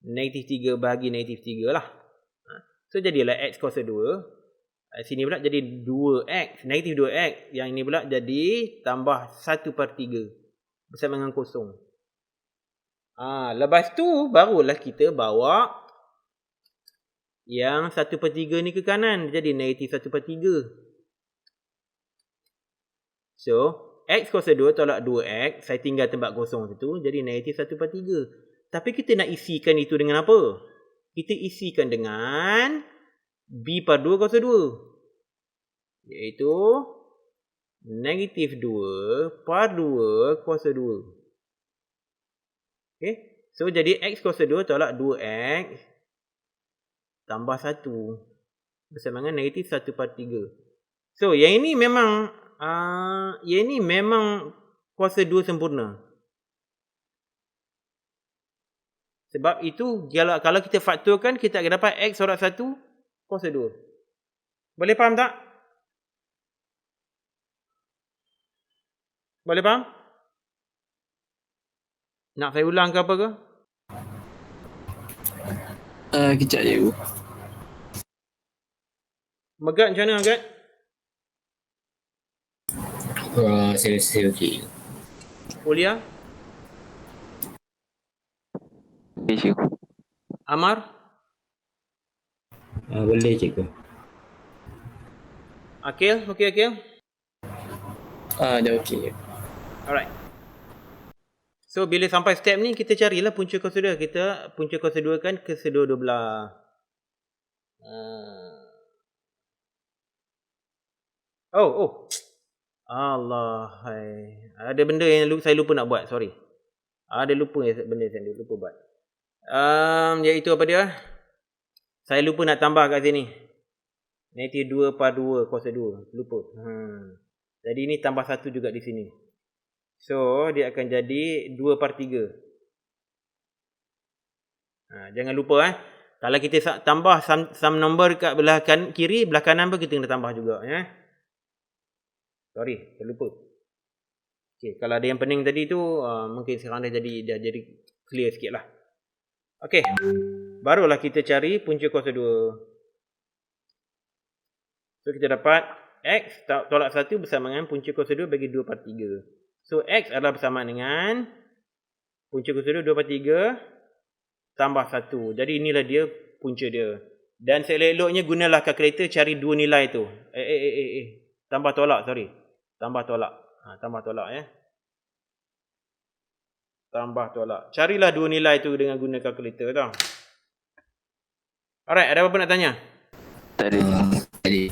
negatif 3 bagi negatif 3 lah. So jadilah X kuasa 2. Sini pula jadi 2X. Negatif 2X. Yang ini pula jadi tambah 1 per 3. Bersama dengan 0. Lepas tu barulah kita bawa yang 1 per 3 ni ke kanan. Jadi negatif 1 per 3. So X kuasa 2 tolak 2X. Saya tinggal tempat kosong situ. Jadi negatif 1 per 3. Tapi kita nak isikan itu dengan apa? Kita isikan dengan B per 2 kuasa 2. Iaitu negatif 2 per 2 kuasa 2. Okay. So jadi X kuasa 2 tolak 2X. Tambah 1. Bersama dengan negatif 1 per 3. So yang ini memang kuasa 2 sempurna. Sebab itu kalau kita faktorkan, kita akan dapat X sorak 1 kuasa 2. Boleh faham tak? Boleh faham? Nak saya ulang ke apa ke? Kejap je. Megat macam mana Megat? Saya rasa okey. Ulia? Okey, cikgu. Amar? Boleh cikgu. Akil? Okey Akil? Dah okey. Alright. So bila sampai step ni kita carilah punca kuasa 2. Kita punca kuasa 2 kan ke kedua-dua belah. Oh. Allah, hai. Ada benda yang saya lupa nak buat, sorry. Ada benda yang saya lupa buat. Iaitu apa dia? Saya lupa nak tambah kat sini. Negatif 2/2 kuasa 2. Lupa. Jadi ini tambah 1 juga di sini. So, dia akan jadi 2/3. Jangan lupa kalau kita tambah sum number kat belah kiri, belah kanan pun kita kena tambah juga. Sorry, terlupa. Okay, kalau ada yang pening tadi tu, mungkin sekarang dah jadi clear sikit lah. Okay, barulah kita cari punca kuasa 2. So, kita dapat X tolak 1 bersama dengan punca kuasa 2 bagi 2/3. So, X adalah bersamaan dengan punca kuasa 2 2/3 tambah 1. Jadi, inilah dia punca dia. Dan seelok-eloknya gunalah kalkulator cari dua nilai tu. Tambah tolak, sorry. Tambah tolak. Tambah tolak Tambah tolak. Carilah dua nilai tu dengan guna kalkulator tau. Alright, ada apa-apa nak tanya? Tak ada. Tadi.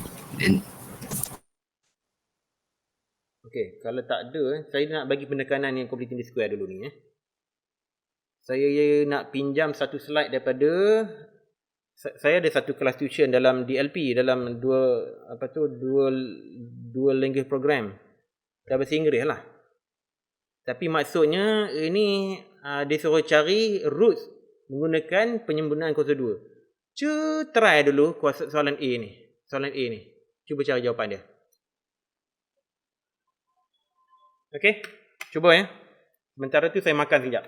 Okey, kalau tak ada, saya nak bagi penekanan yang completing the square dulu ni. Saya nak pinjam satu slide daripada, saya ada satu kelas tuition dalam DLP, dalam dual language program. Dah bahasa Inggeris lah. Tapi maksudnya ini dia suruh cari roots menggunakan penyempurnaan kuasa 2. Try dulu soalan A ni. Soalan A ni. Cuba cari jawapan dia. Okey, cuba Sementara tu saya makan sekejap.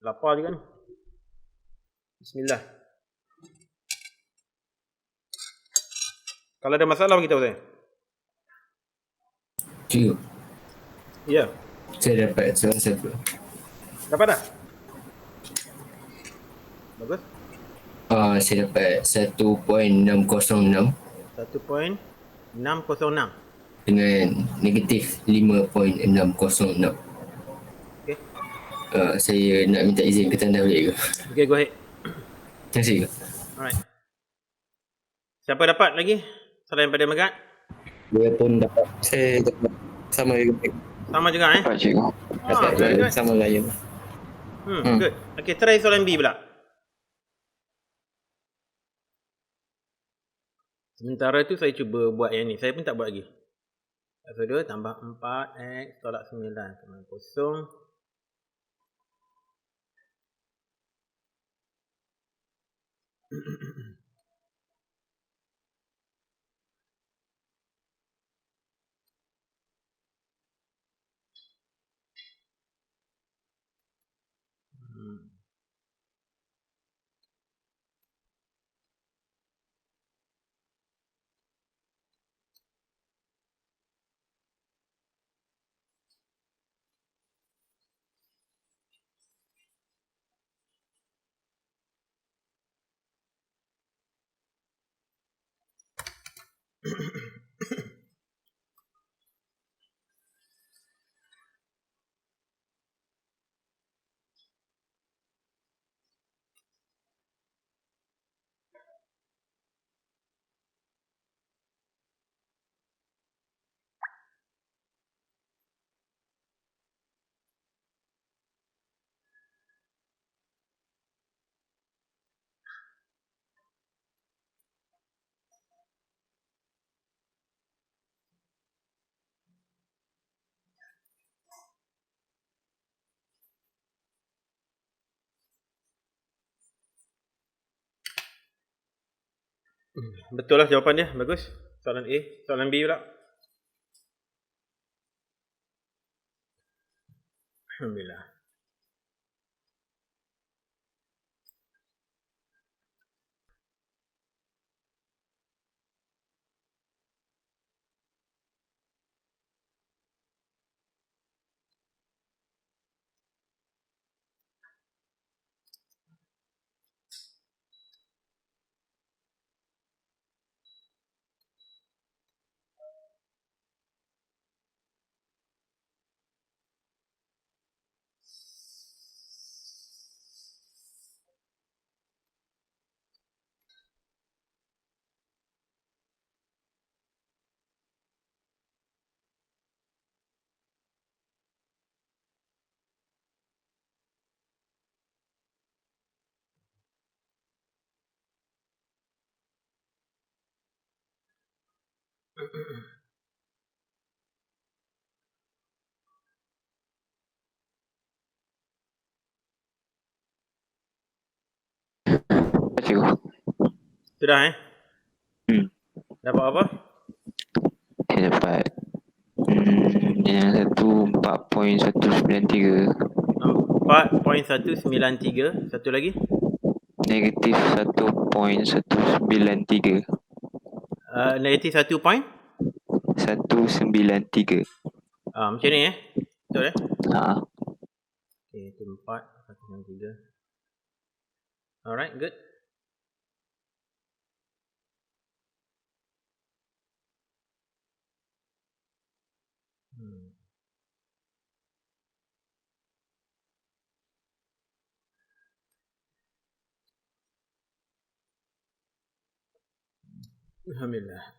Lapar juga ni. Bismillah. Kalau ada masalah bagi tahu saya. Cikgu. Ya. Saya dapat soalan 1. Dapat dah? Bagus. Saya dapat 1.606 1.606. dengan negatif 5.606. Okey. Saya nak minta izin ke tanda balik ke? Okey, go ahead. Terima kasih. Alright. Siapa dapat lagi? Selain pada Megat? Dia pun dapat. Saya dapat sama juga. Sama juga Dapat, cikgu. Very good. Sama layan. Good. Okey, try soalan B pula. Sementara tu saya cuba buat yang ni. Saya pun tak buat lagi. Kuasa 2 tambah 4x tolak 9 sama 0. Betul lah jawapan dia. Bagus. Soalan A. Soalan B pula. Alhamdulillah. Cikgu. Sudah Hmm. Dapat apa? Saya dapat yang satu 4.193, 4.193. Satu lagi. negatif 1.193. Negatif 1 point. 193. Macam ni Betul Ha. Okay, itu 4, 193. Alright, good. Alhamdulillah.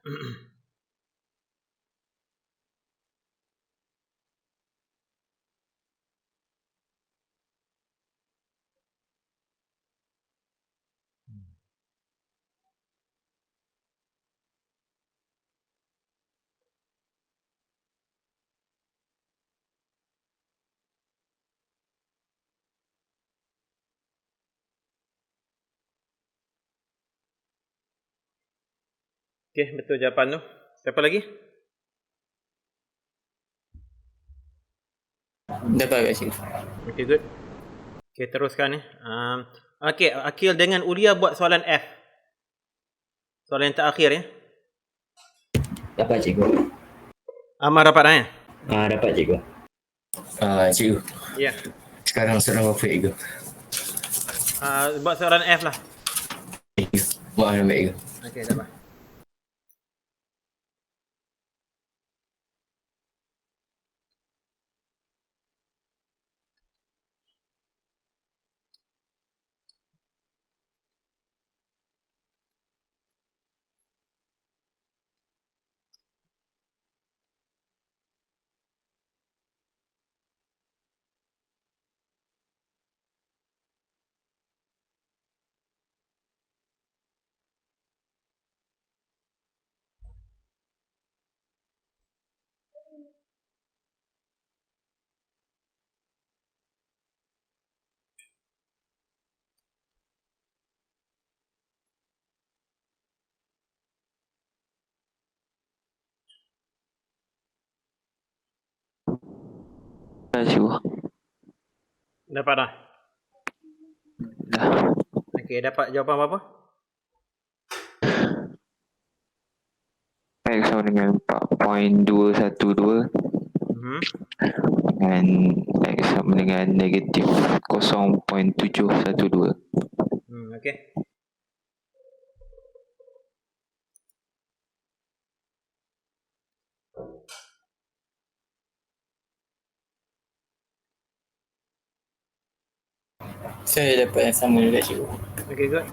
Okay, betul jawapan tu. Siapa lagi? Dapat kat sini. Okay, good. Okay, teruskan Okay, Akil dengan Ulia buat soalan F. Soalan yang terakhir Dapat cikgu. Amar dapat Dapat cikgu. Cikgu. Ya. Sekarang soalan apa cikgu? Buat soalan F lah. Cikgu. Buat yang baik cikgu. Okay, dapat. Cikgu. Dapat dah. Dah. Okay, dapat jawapan apa? X sama dengan 4.212 dan X sama dengan negatif 0.712. Okay. Saya dapat yang sama juga cikgu. Okay, good.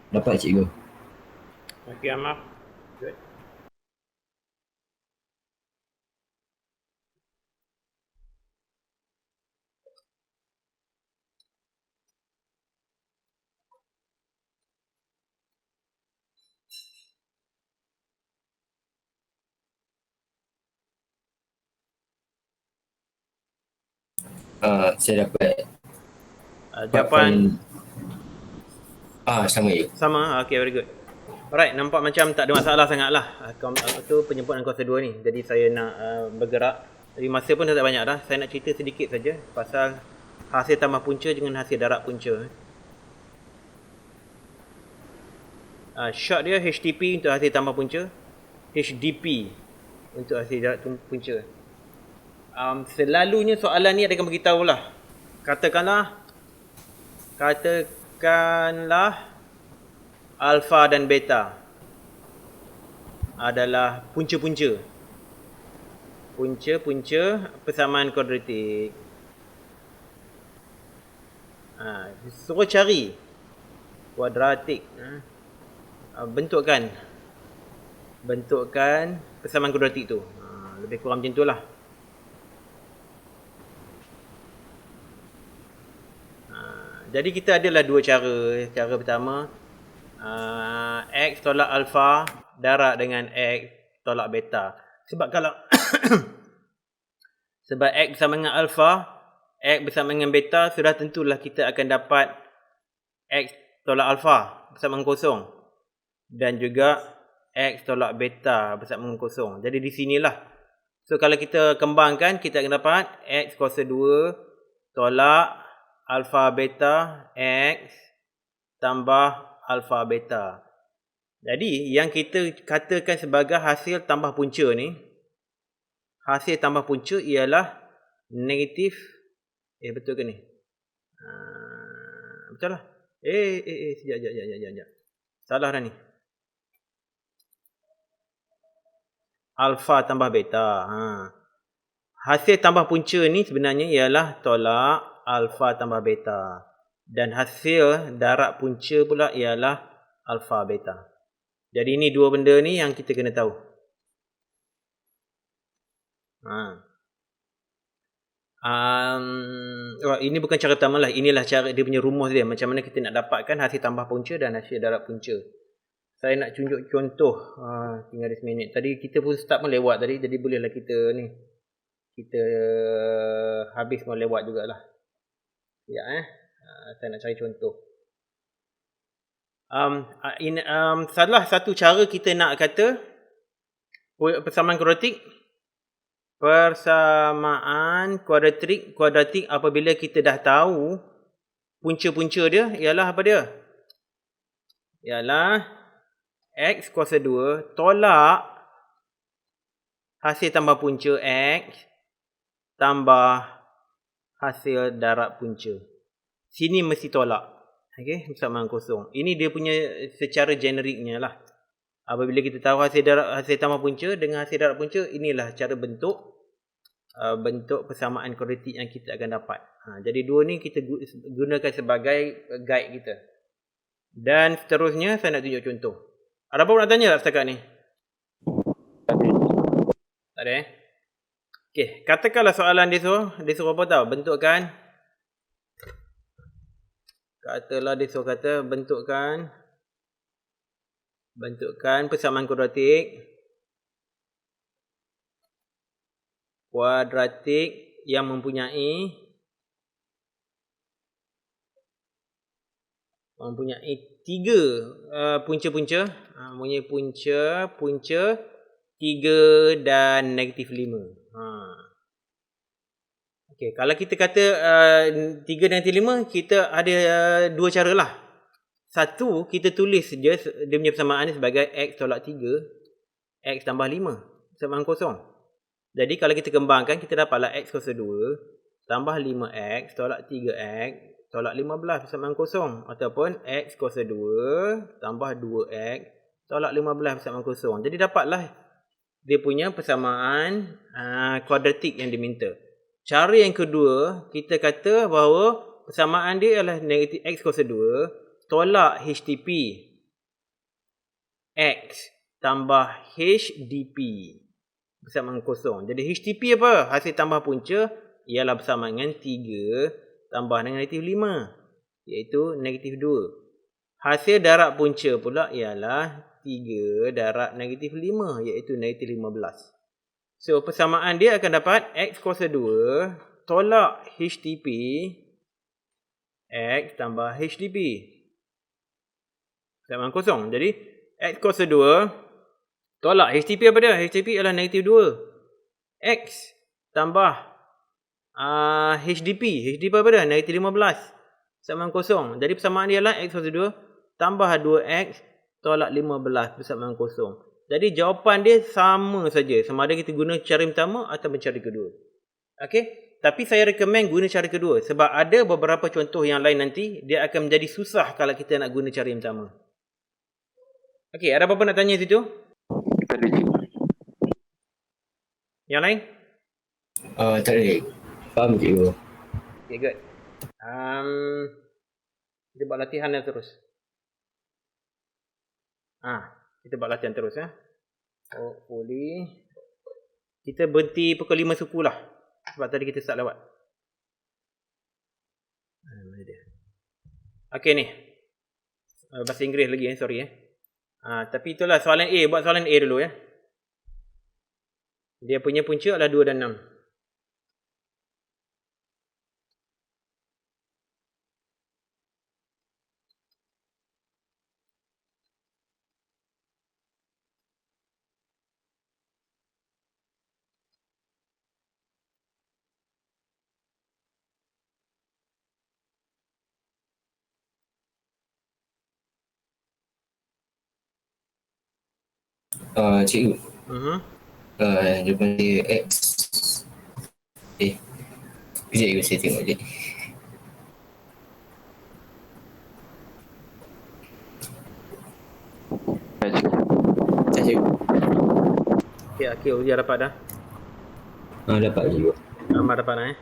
Dapat cikgu. Okay, Amar. Good. Saya dapat Jawapan sama je. sama. Okay, very good. Alright, nampak macam tak ada masalah sangat lah. Apa tu penyempurnaan kuasa 2 ni. Jadi saya nak bergerak. Jadi masa pun dah tak banyak dah. Saya nak cerita sedikit saja pasal hasil tambah punca dengan hasil darab punca. Short dia HTP untuk hasil tambah punca, HDP untuk hasil darab punca. Selalunya soalan ni akan beritahu lah. Katakanlah alfa dan beta adalah punca-punca. Punca-punca persamaan kuadratik. Suruh cari kuadratik. Bentukkan persamaan kuadratik tu. Lebih kurang macam tu lah. Jadi kita adalah dua cara. Cara pertama, X tolak alfa darab dengan X tolak beta. Sebab kalau sebab X bersama dengan alfa, X bersama dengan beta, sudah tentulah kita akan dapat X tolak alfa bersama dengan kosong. Dan juga X tolak beta bersama dengan kosong. Jadi di sinilah. So kalau kita kembangkan, kita akan dapat X kuasa 2 tolak alfa beta X tambah alfa beta. Jadi yang kita katakan sebagai hasil tambah punca ni, hasil tambah punca ialah negatif. Betul ke ni? Betul lah. Sekejap. Salah dah ni. Alfa tambah beta. Hasil tambah punca ni sebenarnya ialah tolak alfa tambah beta. Dan hasil darab punca pula ialah alfa beta. Jadi ini dua benda ni yang kita kena tahu. Ini bukan cara pertama lah. Inilah cara dia punya rumus dia. Macam mana kita nak dapatkan hasil tambah punca dan hasil darab punca. Saya nak tunjuk contoh. Tinggal 10 minit. Tadi kita pun start pun lewat tadi. Jadi bolehlah kita ni. Kita habis pun lewat jugalah. Saya nak cari contoh. Salah satu cara kita nak kata persamaan kuadratik. Persamaan kuadratik apabila kita dah tahu punca-punca dia ialah apa dia? Ialah X kuasa 2 tolak hasil tambah punca X tambah hasil darab punca. Sini mesti tolak. Okey, persamaan kosong. Ini dia punya secara generiknya lah. Apabila kita tahu hasil tambah punca dengan hasil darab punca, inilah cara bentuk persamaan kuadratik yang kita akan dapat. Jadi dua ni kita gunakan sebagai guide kita. Dan seterusnya saya nak tunjuk contoh. Ada apa nak tanya tak setakat ni? Tak ada Okey, katakanlah soalan dia suruh apa tahu? Bentukkan. Katalah dia suruh kata bentukkan persamaan kuadratik yang mempunyai tiga punca-punca. Mempunyai punca 3 dan negatif 5. Okey, kalau kita kata 3 dan 5, kita ada dua cara lah. Satu, kita tulis je dia punya persamaan ni sebagai X tolak 3, X tambah 5, persamaan kosong. Jadi kalau kita kembangkan, kita dapatlah X kuasa 2 tambah 5X tolak 3X tolak 15 persamaan kosong. Ataupun X kuasa 2 tambah 2X tolak 15 persamaan kosong. Jadi dapatlah dia punya persamaan kuadratik yang diminta. Cara yang kedua, kita kata bahawa persamaan dia adalah negatif X kuasa 2 tolak HTP. X tambah HDP bersamaan kosong. Jadi HDP apa? Hasil tambah punca ialah bersama dengan 3 tambah dengan negatif 5, iaitu negatif 2. Hasil darab punca pula ialah 3 darab negatif 5, iaitu negatif 15. So, persamaan dia akan dapat X kuasa 2 tolak HDP X tambah HDP sama kosong. Jadi X kuasa 2 tolak HDP apa dia? HDP ialah negatif 2. X tambah HDP. HDP apa dia? Negatif 15 sama kosong. Jadi persamaan dia ialah X kuasa 2 tambah 2X tolak 15 bersamaan kosong. Jadi jawapan dia sama saja, sama ada kita guna cara pertama atau cara kedua. Okey, tapi saya rekomen guna cara kedua sebab ada beberapa contoh yang lain nanti dia akan menjadi susah kalau kita nak guna cara yang pertama. Okey, ada apa-apa nak tanya situ? Tak ada cik. Yang lain? Tak ada. Faham cikgu. Okay, good. Kita buat latihan yang terus. Kita buat latihan terus ya. Hopefully kita berhenti pukul 5 suku lah. Sebab tadi kita start lewat. Okey ni. Bahasa Inggeris lagi sorry tapi itulah soalan A. Buat soalan A dulu ya. Dia punya punca adalah 2 dan 6. Cikgu. Jawapan dia X. Kejap cikgu, saya tengok je. Tak cik. Tak cikgu. Okey, ujian dapat dah. Dapat cikgu. Amar dapat dah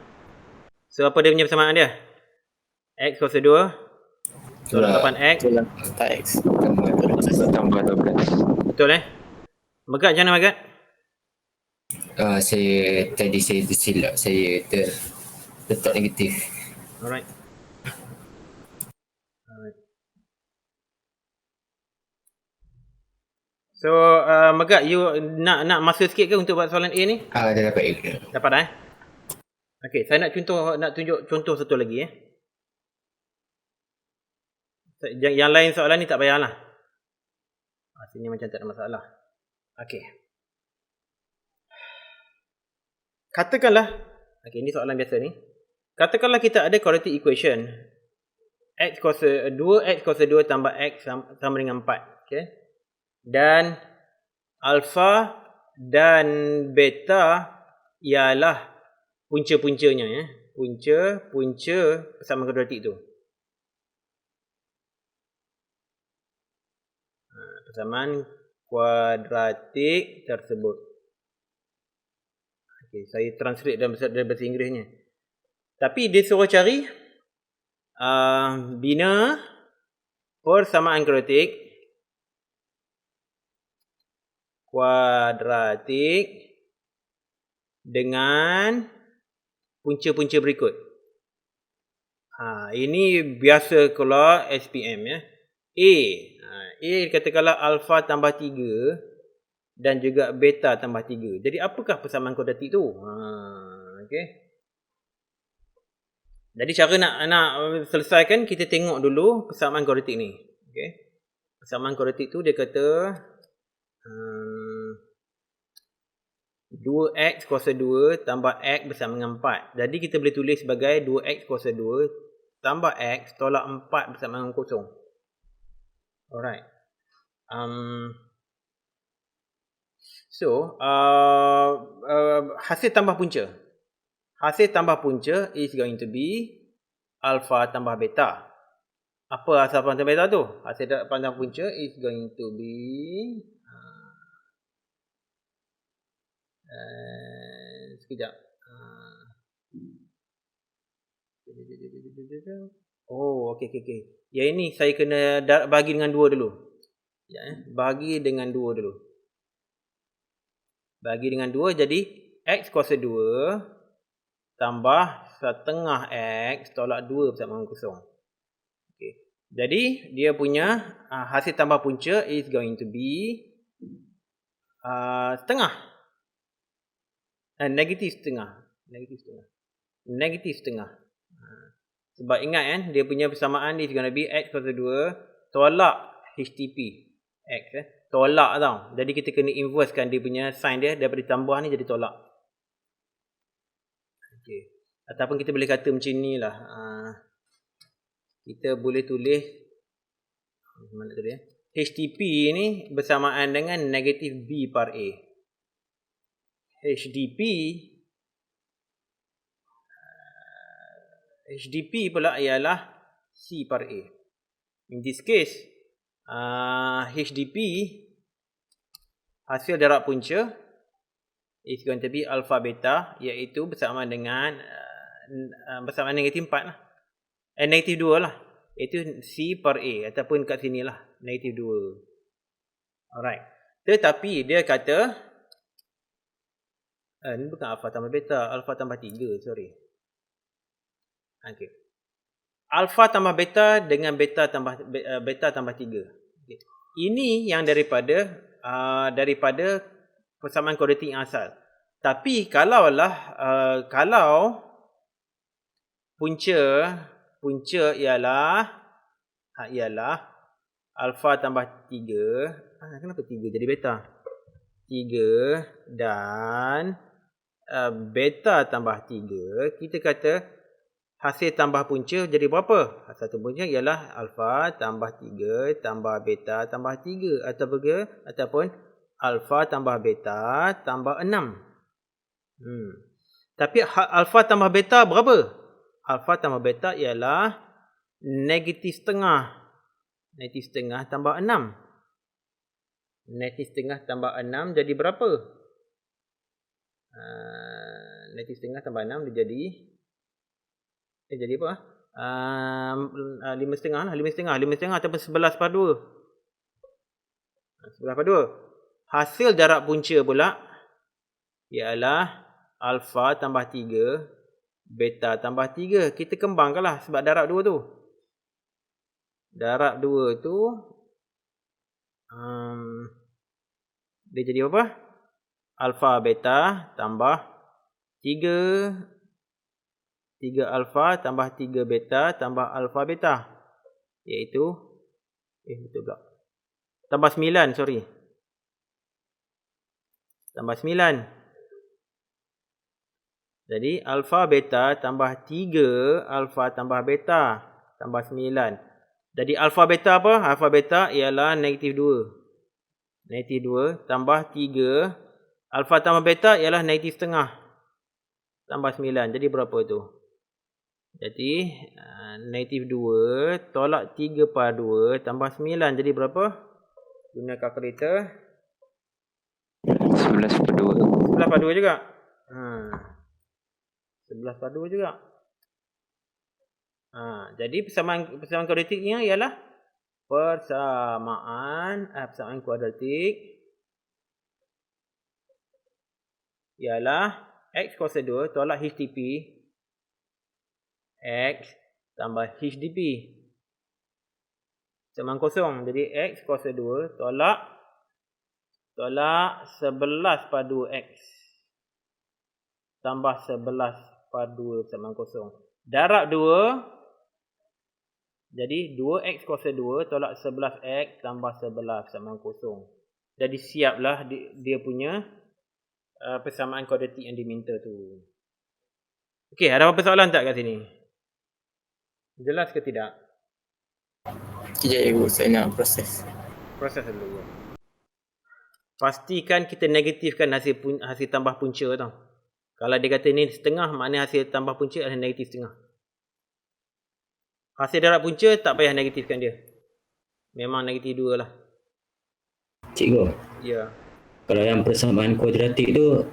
So apa dia punya persamaan dia? X kuasa 2 tolak 8X Tolak tak X. Tambah 12. betul Megat macam mana Megat? Saya tersilap. Saya letak negatif. Alright. So Megat, you nak masa sikit ke untuk buat soalan A ni? Dah dapat cikgu. Dapat dah Okey, saya nak tunjuk contoh satu lagi Yang lain soalan ni tak payahlah. Sini macam tak ada masalah. Okey. Katakanlah, ini soalan biasa ni. Katakanlah kita ada quadratic equation. 2x kuasa 2 tambah x sama dengan 4. Okey. Dan alpha dan beta ialah punca-puncanya punca persamaan kuadratik tu. Persamaan kuadratik tersebut. Okey, saya translate dalam bahasa Inggerisnya. Tapi dia suruh cari bina persamaan kuadratik dengan punca-punca berikut. Ini biasa keluar SPM ya. A katakanlah alpha tambah 3 dan juga beta tambah 3. Jadi apakah persamaan kuadratik tu? Okey. Jadi cara nak selesaikan, kita tengok dulu persamaan kuadratik ni. Okey. Persamaan kuadratik tu dia kata 2x kuasa 2 tambah x bersama dengan 4. Jadi kita boleh tulis sebagai 2x kuasa 2 tambah x tolak 4 bersama dengan kosong. Alright. Hasil tambah punca. Hasil tambah punca is going to be alpha tambah beta. Apa hasil tambah beta tu? Hasil tambah punca is going to be sekejap. Okey. Yang ini saya kena bagi dengan 2 dulu. Bagi dengan 2 dulu. Bagi dengan 2 jadi X kuasa 2 tambah setengah X tolak 2 bersama dengan kosong. Okay. Jadi dia punya hasil tambah punca is going to be setengah. Negatif setengah. Sebab ingat dia punya persamaan is going to be X kuasa 2 tolak HTP. X tolak tau. Jadi kita kena inversekan dia punya sign dia daripada tambah ni jadi tolak. Okay. Ataupun kita boleh kata macam ni lah. Kita boleh tulis mana tadi HTP ni bersamaan dengan negatif B par A. HDP pula ialah C par A. In this case, HDP hasil jarak punca is going to be alpha beta, iaitu bersamaan dengan bersamaan negatif 4 lah. Negatif 2 lah. Itu C per A ataupun kat sini lah negatif 2. Alright. Tetapi dia kata ni bukan alpha tambah beta, alpha tambah 3, sorry. Okay. Alpha tambah beta dengan beta tambah 3. Okay. Ini yang daripada persamaan kuadratik yang asal. Tapi kalau punca ialah alpha tambah 3. Kenapa 3 jadi beta? 3 dan beta tambah 3. Kita kata hasil tambah punca jadi berapa? Hasil tambah punca ialah alpha tambah 3 tambah beta tambah 3 ataupun alpha tambah beta tambah 6. Tapi alpha tambah beta berapa? Alpha tambah beta ialah negatif setengah. Negatif setengah tambah 6. Negatif setengah tambah 6 jadi berapa? Negatif setengah tambah 6 dia jadi apa? 5 setengah lah. 5 setengah ataupun 11 par 2. 11 par 2. Hasil jarak punca pula ialah alpha tambah 3 beta tambah 3. Kita kembangkanlah sebab darab 2 tu. Darab 2 tu dia jadi apa? Alpha beta tambah 3 alpha tambah 3 beta tambah alpha beta, iaitu betul tak? Tambah 9, sorry. Tambah 9. Jadi alpha beta tambah 3 alpha tambah beta tambah 9. Jadi alpha beta apa? Alpha beta ialah negatif 2. Negatif 2 tambah 3. Alpha tambah beta ialah negatif setengah. Tambah 9. Jadi berapa tu? Jadi negatif 2 tolak 3 par 2 tambah 9. Jadi berapa? Guna kalkulator. 11 per 2. 11 par 2 juga. 11 par 2 juga. Jadi persamaan kuadratiknya ialah persamaan kuadratik ialah X kuasa 2 tolak HTP X tambah HDP. Persamaan kosong. Jadi X kuasa 2 tolak 11 par 2X tambah 11 par 2 persamaan kosong. Darab 2. Jadi 2X kuasa 2 tolak 11X tambah 11 persamaan kosong. Jadi siaplah dia punya persamaan kuadratik yang diminta tu. Okey, ada apa soalan tak kat sini? Jelas ke tidak? Sekejap ibu, saya nak proses. Proses dulu. Pastikan kita negatifkan hasil tambah punca tau. Kalau dia kata ni setengah, maknanya hasil tambah punca adalah negatif setengah. Hasil darab punca tak payah negatifkan dia. Memang negatif 2 lah. Cikgu, Ya. kalau yang persamaan kuadratik tu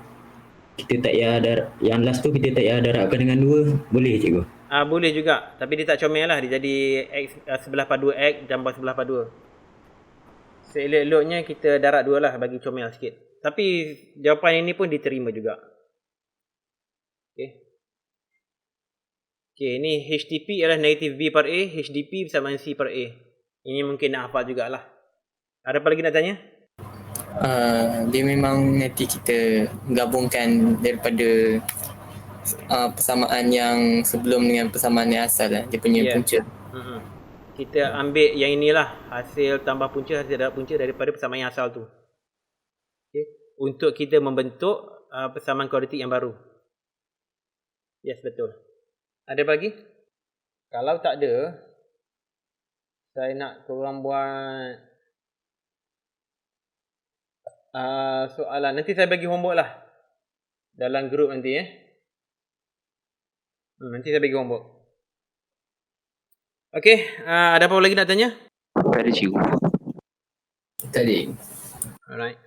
kita tak payah yang last tu kita tak payah darabkan dengan 2, boleh cikgu? Boleh juga, tapi dia tak comel lah. Dia jadi X 11 par 2X tambah 11 par 2. Seelok-eloknya kita darat 2 lah, bagi comel sikit. Tapi jawapan ini pun diterima juga. Okay, ni HTP adalah negatif B per A, HDP bersamaan C per A. Ini mungkin nak hafal jugalah. Ada apa lagi nak tanya? Dia memang nanti kita gabungkan daripada persamaan yang sebelum dengan persamaan yang asal lah. Dia punya punca. Kita ambil yang inilah, hasil tambah punca, hasil darat punca daripada persamaan yang asal tu. Okay. Untuk kita membentuk persamaan kuadratik yang baru. Yes, betul. Ada apa lagi? Kalau tak ada, saya nak korang buat soalan. Nanti saya bagi homework lah dalam grup nanti nanti saya bagi homework. Okay, ada apa lagi nak tanya? Tak ada cikgu. Tadi. Alright.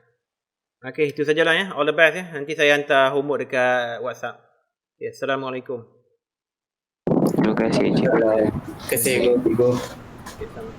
Okay, itu sajalah All the best Nanti saya hantar homework dekat WhatsApp. Okay, Assalamualaikum. Terima kasih cikgu. Terima kasih. Okay, sama.